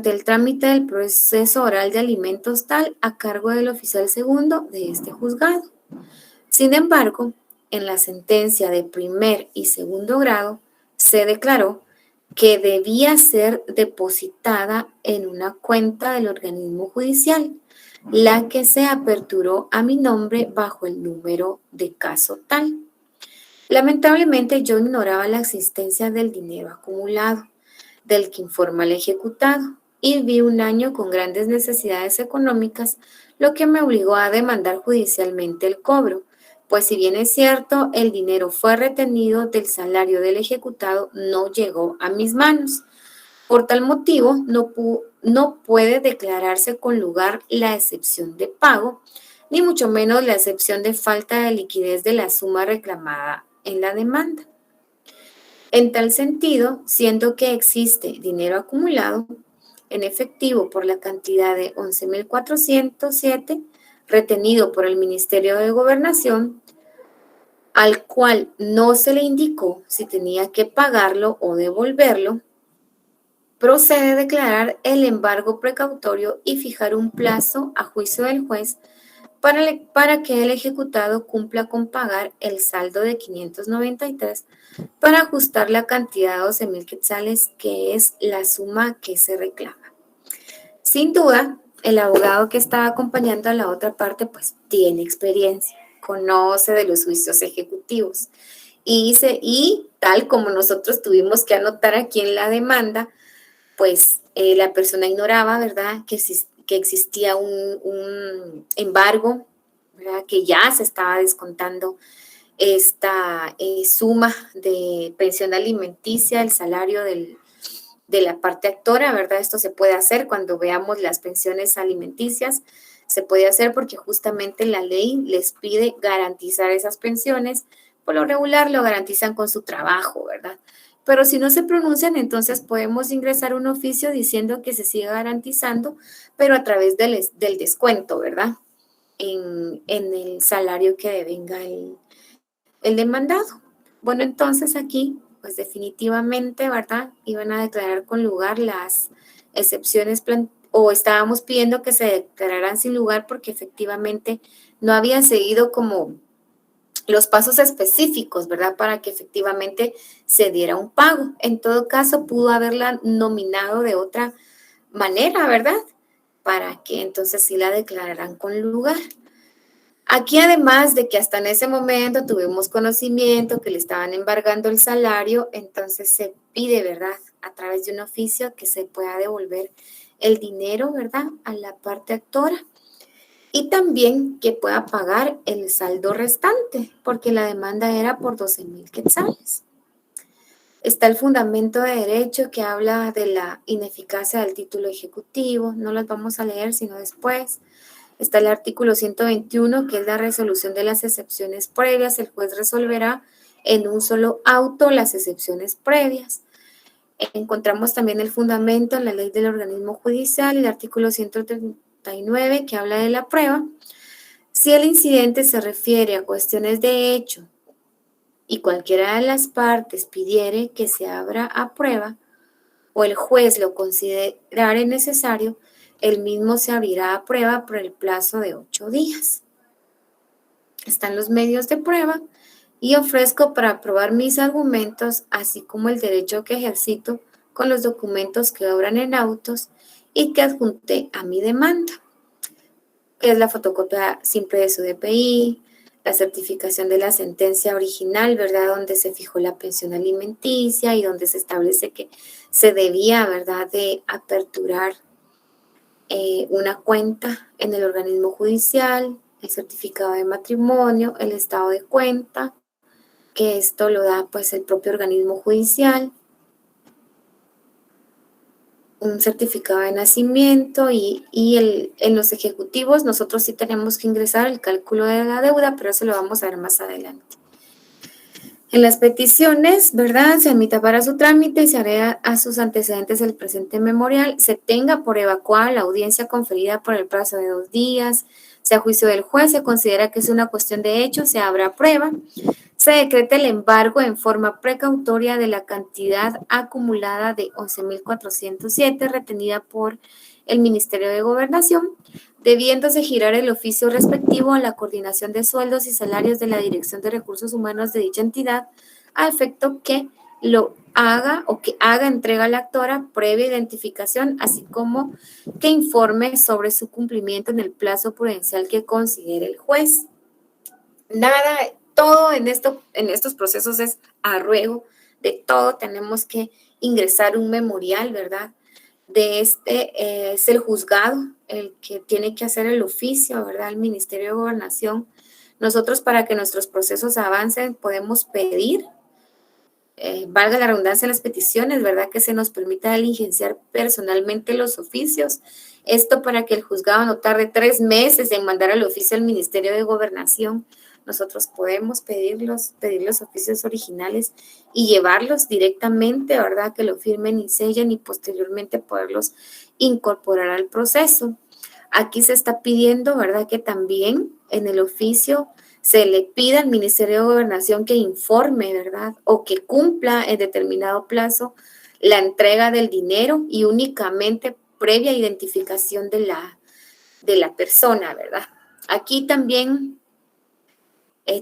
el trámite del proceso oral de alimentos tal a cargo del oficial segundo de este juzgado. Sin embargo, en la sentencia de primer y segundo grado se declaró que debía ser depositada en una cuenta del organismo judicial, la que se aperturó a mi nombre bajo el número de caso tal. Lamentablemente yo ignoraba la existencia del dinero acumulado, del que informa el ejecutado, y vi un año con grandes necesidades económicas, lo que me obligó a demandar judicialmente el cobro, pues si bien es cierto, el dinero fue retenido del salario del ejecutado, no llegó a mis manos. Por tal motivo, no puede declararse con lugar la excepción de pago, ni mucho menos la excepción de falta de liquidez de la suma reclamada en la demanda. En tal sentido, siendo que existe dinero acumulado en efectivo por la cantidad de 11.407 retenido por el Ministerio de Gobernación, al cual no se le indicó si tenía que pagarlo o devolverlo, procede declarar el embargo precautorio y fijar un plazo a juicio del juez para que el ejecutado cumpla con pagar el saldo de 593 para ajustar la cantidad de 12,000 quetzales, que es la suma que se reclama. Sin duda, el abogado que está acompañando a la otra parte, pues tiene experiencia, conoce de los juicios ejecutivos y tal como nosotros tuvimos que anotar aquí en la demanda, pues la persona ignoraba, ¿verdad?, que existía un embargo, ¿verdad?, que ya se estaba descontando esta suma de pensión alimenticia, el salario de la parte actora, ¿verdad? Esto se puede hacer cuando veamos las pensiones alimenticias, se puede hacer porque justamente la ley les pide garantizar esas pensiones, por lo regular lo garantizan con su trabajo, ¿verdad? Pero si no se pronuncian, entonces podemos ingresar un oficio diciendo que se sigue garantizando, pero a través del descuento, ¿verdad? En el salario que devenga el demandado. Bueno, entonces aquí, pues definitivamente, ¿verdad?, iban a declarar con lugar las excepciones o estábamos pidiendo que se declararan sin lugar porque efectivamente no habían seguido como los pasos específicos, ¿verdad?, para que efectivamente se diera un pago. En todo caso, pudo haberla nominado de otra manera, ¿verdad?, para que entonces sí la declararan con lugar. Aquí, además de que hasta en ese momento tuvimos conocimiento que le estaban embargando el salario, entonces se pide, ¿verdad?, a través de un oficio que se pueda devolver el dinero, ¿verdad?, a la parte actora. Y también que pueda pagar el saldo restante, porque la demanda era por 12,000 quetzales. Está el fundamento de derecho que habla de la ineficacia del título ejecutivo, no los vamos a leer sino después. Está el artículo 121, que es la resolución de las excepciones previas. El juez resolverá en un solo auto las excepciones previas. Encontramos también el fundamento en la ley del organismo judicial, el artículo 139, que habla de la prueba. Si el incidente se refiere a cuestiones de hecho y cualquiera de las partes pidiere que se abra a prueba o el juez lo considerare necesario, el mismo se abrirá a prueba por el plazo de 8 días. Están los medios de prueba y ofrezco para probar mis argumentos, así como el derecho que ejercito con los documentos que obran en autos y que adjunté a mi demanda, que es la fotocopia simple de su DPI, la certificación de la sentencia original, ¿verdad?, donde se fijó la pensión alimenticia y donde se establece que se debía, ¿verdad?, de aperturar una cuenta en el organismo judicial, el certificado de matrimonio, el estado de cuenta, que esto lo da pues el propio organismo judicial, un certificado de nacimiento y en los ejecutivos nosotros sí tenemos que ingresar el cálculo de la deuda, pero eso lo vamos a ver más adelante. En las peticiones, ¿verdad? Se admita para su trámite y se agrega a sus antecedentes el presente memorial, se tenga por evacuada la audiencia conferida por el plazo de 2 días, sea juicio del juez, se considera que es una cuestión de hecho, se abra prueba, se decreta el embargo en forma precautoria de la cantidad acumulada de 11.407 retenida por el Ministerio de Gobernación, debiéndose girar el oficio respectivo a la coordinación de sueldos y salarios de la Dirección de Recursos Humanos de dicha entidad, a efecto que lo haga o que haga entrega a la actora previa identificación, así como que informe sobre su cumplimiento en el plazo prudencial que considere el juez. Nada, todo en estos procesos es a ruego, de todo tenemos que ingresar un memorial, ¿verdad? De es el juzgado el que tiene que hacer el oficio, ¿verdad? El Ministerio de Gobernación. Nosotros, para que nuestros procesos avancen, podemos pedir, valga la redundancia en las peticiones, ¿verdad? Que se nos permita diligenciar personalmente los oficios. Esto para que el juzgado no tarde 3 meses en mandar el oficio al Ministerio de Gobernación. Nosotros podemos pedir los oficios originales y llevarlos directamente, ¿verdad? Que lo firmen y sellen y posteriormente poderlos incorporar al proceso. Aquí se está pidiendo, ¿verdad? Que también en el oficio se le pida al Ministerio de Gobernación que informe, ¿verdad? O que cumpla en determinado plazo la entrega del dinero y únicamente previa identificación de la persona, ¿verdad? Aquí también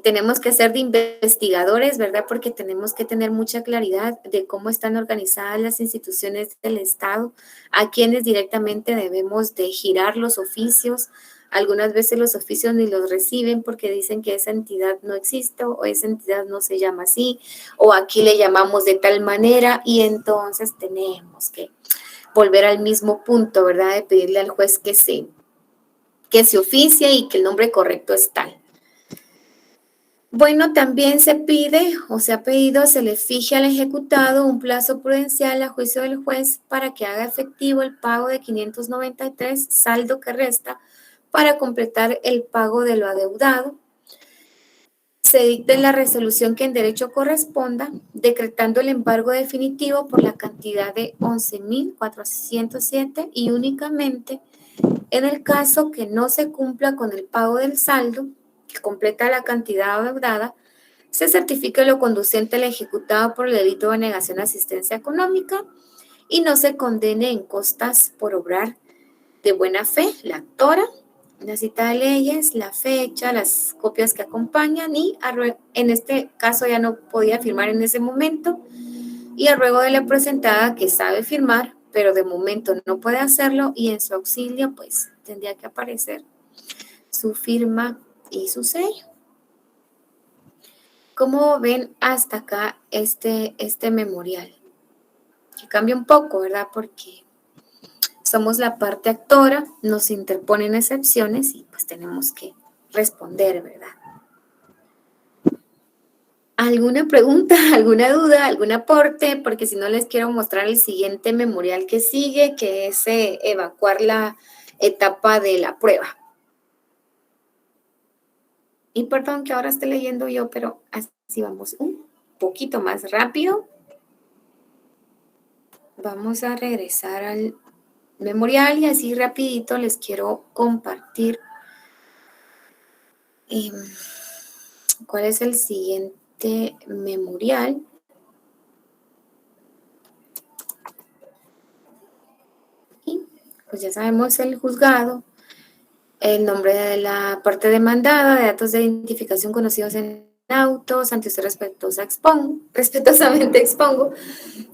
tenemos que ser de investigadores, ¿verdad? Porque tenemos que tener mucha claridad de cómo están organizadas las instituciones del Estado, a quienes directamente debemos de girar los oficios. Algunas veces los oficios ni los reciben porque dicen que esa entidad no existe o esa entidad no se llama así, o aquí le llamamos de tal manera, y entonces tenemos que volver al mismo punto, ¿verdad? De pedirle al juez que se oficie y que el nombre correcto es tal. Bueno, también se pide o se ha pedido, se le fije al ejecutado un plazo prudencial a juicio del juez para que haga efectivo el pago de 593, saldo que resta, para completar el pago de lo adeudado. Se dicte la resolución que en derecho corresponda, decretando el embargo definitivo por la cantidad de 11.407 y únicamente en el caso que no se cumpla con el pago del saldo, que completa la cantidad adeudada, se certifique lo conducente al ejecutado por el delito de negación de asistencia económica y no se condene en costas por obrar de buena fe la actora, la cita de leyes, la fecha, las copias que acompañan y en este caso ya no podía firmar en ese momento y a ruego de la presentada que sabe firmar, pero de momento no puede hacerlo y en su auxilio pues tendría que aparecer su firma y su sello. ¿Cómo ven hasta acá este memorial? Que cambia un poco, ¿verdad? Porque somos la parte actora, nos interponen excepciones y pues tenemos que responder, ¿verdad? ¿Alguna pregunta, alguna duda, algún aporte? Porque si no les quiero mostrar el siguiente memorial que sigue, que es evacuar la etapa de la prueba. Y perdón que ahora esté leyendo yo, pero así vamos un poquito más rápido. Vamos a regresar al memorial y así rapidito les quiero compartir cuál es el siguiente memorial. Y pues ya sabemos el juzgado, el nombre de la parte demandada, de datos de identificación conocidos en autos, ante usted respetuosamente expongo,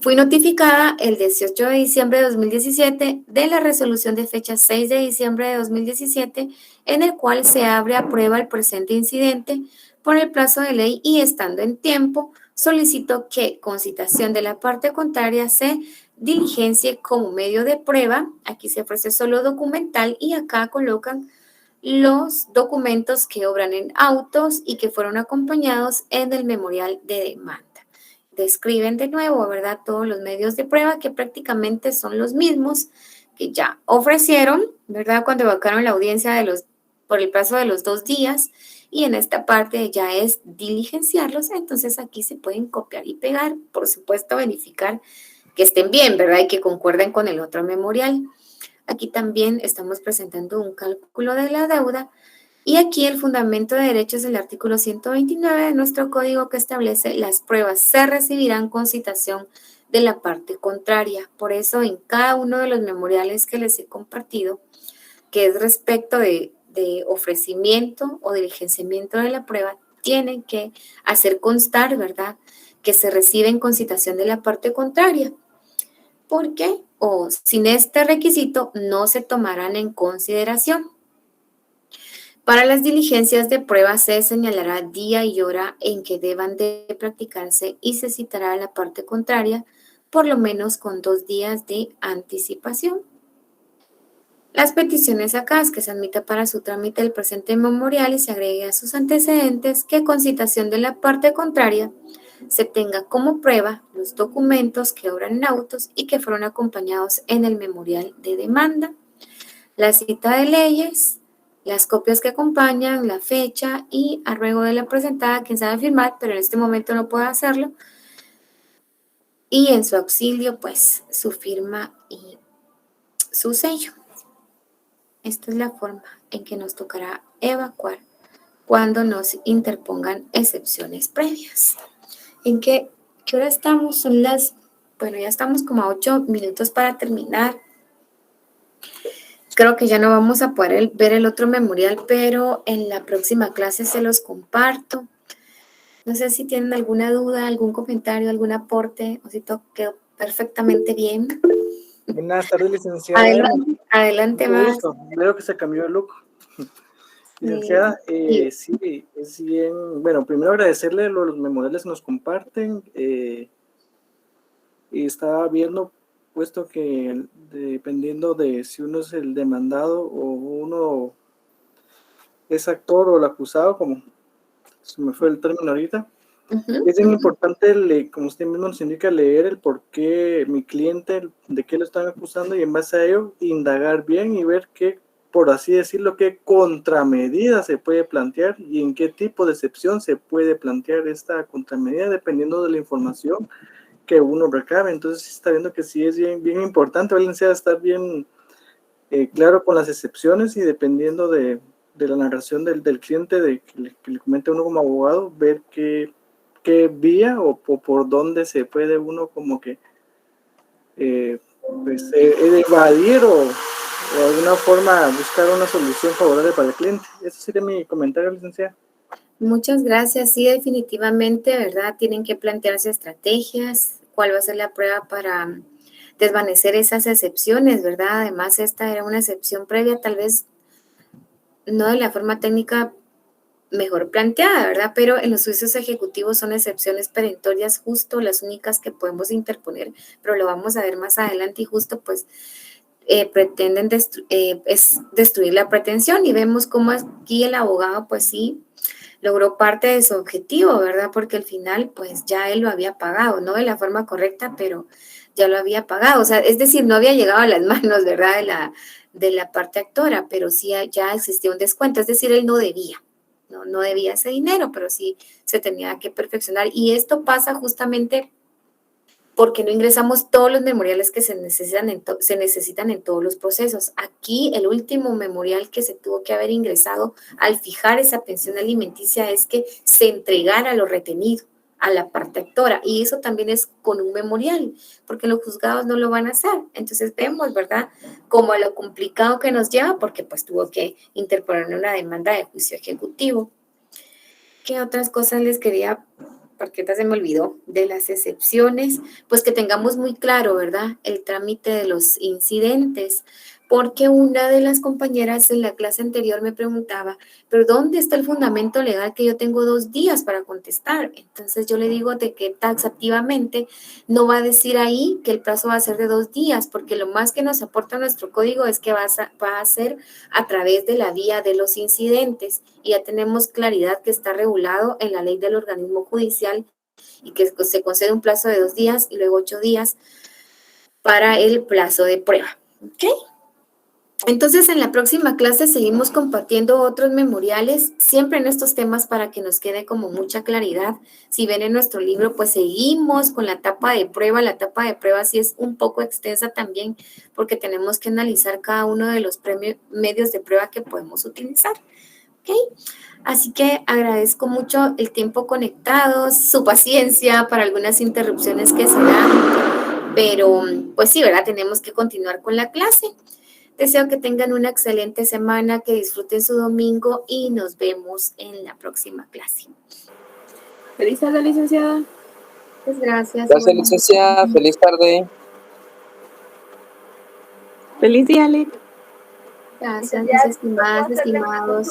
fui notificada el 18 de diciembre de 2017 de la resolución de fecha 6 de diciembre de 2017, en el cual se abre a prueba el presente incidente por el plazo de ley y estando en tiempo, solicito que con citación de la parte contraria se diligencie como medio de prueba. Aquí se ofrece solo documental y acá colocan los documentos que obran en autos y que fueron acompañados en el memorial de demanda. Describen de nuevo, ¿verdad?, todos los medios de prueba que prácticamente son los mismos que ya ofrecieron, ¿verdad?, cuando evacuaron la audiencia por el plazo de los 2 días, y en esta parte ya es diligenciarlos. Entonces aquí se pueden copiar y pegar, por supuesto verificar que estén bien, ¿verdad?, y que concuerden con el otro memorial. Aquí también estamos presentando un cálculo de la deuda, y aquí el fundamento de derecho es el artículo 129 de nuestro código, que establece: las pruebas se recibirán con citación de la parte contraria. Por eso en cada uno de los memoriales que les he compartido, que es respecto de ofrecimiento o diligenciamiento de la prueba, tienen que hacer constar, ¿verdad?, que se reciben con citación de la parte contraria. ¿Por qué? O sin este requisito no se tomarán en consideración. Para las diligencias de prueba se señalará día y hora en que deban de practicarse y se citará a la parte contraria por lo menos con 2 días de anticipación. Las peticiones acá es que se admita para su trámite el presente memorial y se agregue a sus antecedentes que con citación de la parte contraria se tenga como prueba los documentos que obran en autos y que fueron acompañados en el memorial de demanda, la cita de leyes, las copias que acompañan, la fecha y a ruego de la presentada quien sabe firmar, pero en este momento no puede hacerlo, y en su auxilio pues su firma y su sello. Esta es la forma en que nos tocará evacuar cuando nos interpongan excepciones previas. ¿En qué hora estamos? Son bueno, ya estamos como a 8 minutos para terminar. Creo que ya no vamos a poder ver el otro memorial, pero en la próxima clase se los comparto. No sé si tienen alguna duda, algún comentario, algún aporte, o si todo quedó perfectamente bien. Buenas tardes, licenciada. Adelante, Mucho más. gusto. Veo que se cambió el look. Licenciada, sí, es bien. Bueno, primero agradecerle los memoriales que nos comparten. Y estaba viendo, puesto que dependiendo de si uno es el demandado o uno es actor o el acusado, como se me fue el término ahorita, es bien importante, como usted mismo nos indica, leer el por qué mi cliente, de qué lo están acusando, y en base a ello indagar bien y ver qué, por así decirlo, qué contramedida se puede plantear y en qué tipo de excepción se puede plantear esta contramedida dependiendo de la información que uno recabe. Entonces está viendo que sí es bien importante, Valencia, estar bien claro con las excepciones, y dependiendo de la narración del cliente, que le comente a uno como abogado, ver qué vía o por dónde se puede uno como que evadir o de alguna forma buscar una solución favorable para el cliente. Ese sería mi comentario, licenciada. Muchas gracias. Sí, definitivamente, ¿verdad? Tienen que plantearse estrategias, cuál va a ser la prueba para desvanecer esas excepciones, ¿verdad? Además, esta era una excepción previa, tal vez no de la forma técnica mejor planteada, ¿verdad? Pero en los juicios ejecutivos son excepciones perentorias, justo las únicas que podemos interponer, pero lo vamos a ver más adelante, y justo pues pretenden destruir la pretensión, y vemos cómo aquí el abogado pues sí logró parte de su objetivo, ¿verdad? Porque al final pues ya él lo había pagado, no de la forma correcta, pero ya lo había pagado, o sea, es decir, no había llegado a las manos, ¿verdad?, de la parte actora, pero sí ya existía un descuento, es decir, él no debía. No debía ese dinero, pero sí se tenía que perfeccionar. Y esto pasa justamente porque no ingresamos todos los memoriales que se necesitan en todos los procesos. Aquí el último memorial que se tuvo que haber ingresado al fijar esa pensión alimenticia es que se entregara lo retenido a la parte actora, y eso también es con un memorial, porque los juzgados no lo van a hacer. Entonces vemos, ¿verdad?, como lo complicado que nos lleva, porque pues tuvo que interponer una demanda de juicio ejecutivo. ¿Qué otras cosas les quería, porque esta se me olvidó, de las excepciones? Pues que tengamos muy claro, ¿verdad?, el trámite de los incidentes, porque una de las compañeras en la clase anterior me preguntaba, pero ¿dónde está el fundamento legal que yo tengo 2 días para contestar? Entonces yo le digo de que taxativamente no va a decir ahí que el plazo va a ser de 2 días, porque lo más que nos aporta nuestro código es que va a ser a través de la vía de los incidentes, y ya tenemos claridad que está regulado en la ley del organismo judicial y que se concede un plazo de 2 días y luego 8 días para el plazo de prueba. ¿Ok? Entonces, en la próxima clase seguimos compartiendo otros memoriales, siempre en estos temas para que nos quede como mucha claridad. Si ven en nuestro libro, pues seguimos con la etapa de prueba. La etapa de prueba sí es un poco extensa también, porque tenemos que analizar cada uno de los medios de prueba que podemos utilizar. ¿Ok? Así que agradezco mucho el tiempo conectados, su paciencia para algunas interrupciones que se dan, pero pues sí, ¿verdad? Tenemos que continuar con la clase. Deseo que tengan una excelente semana, que disfruten su domingo y nos vemos en la próxima clase. Feliz tarde, licenciada. Muchas gracias. Gracias, licenciada. Feliz tarde. Feliz día, Ale. Gracias, mis estimadas, estimados.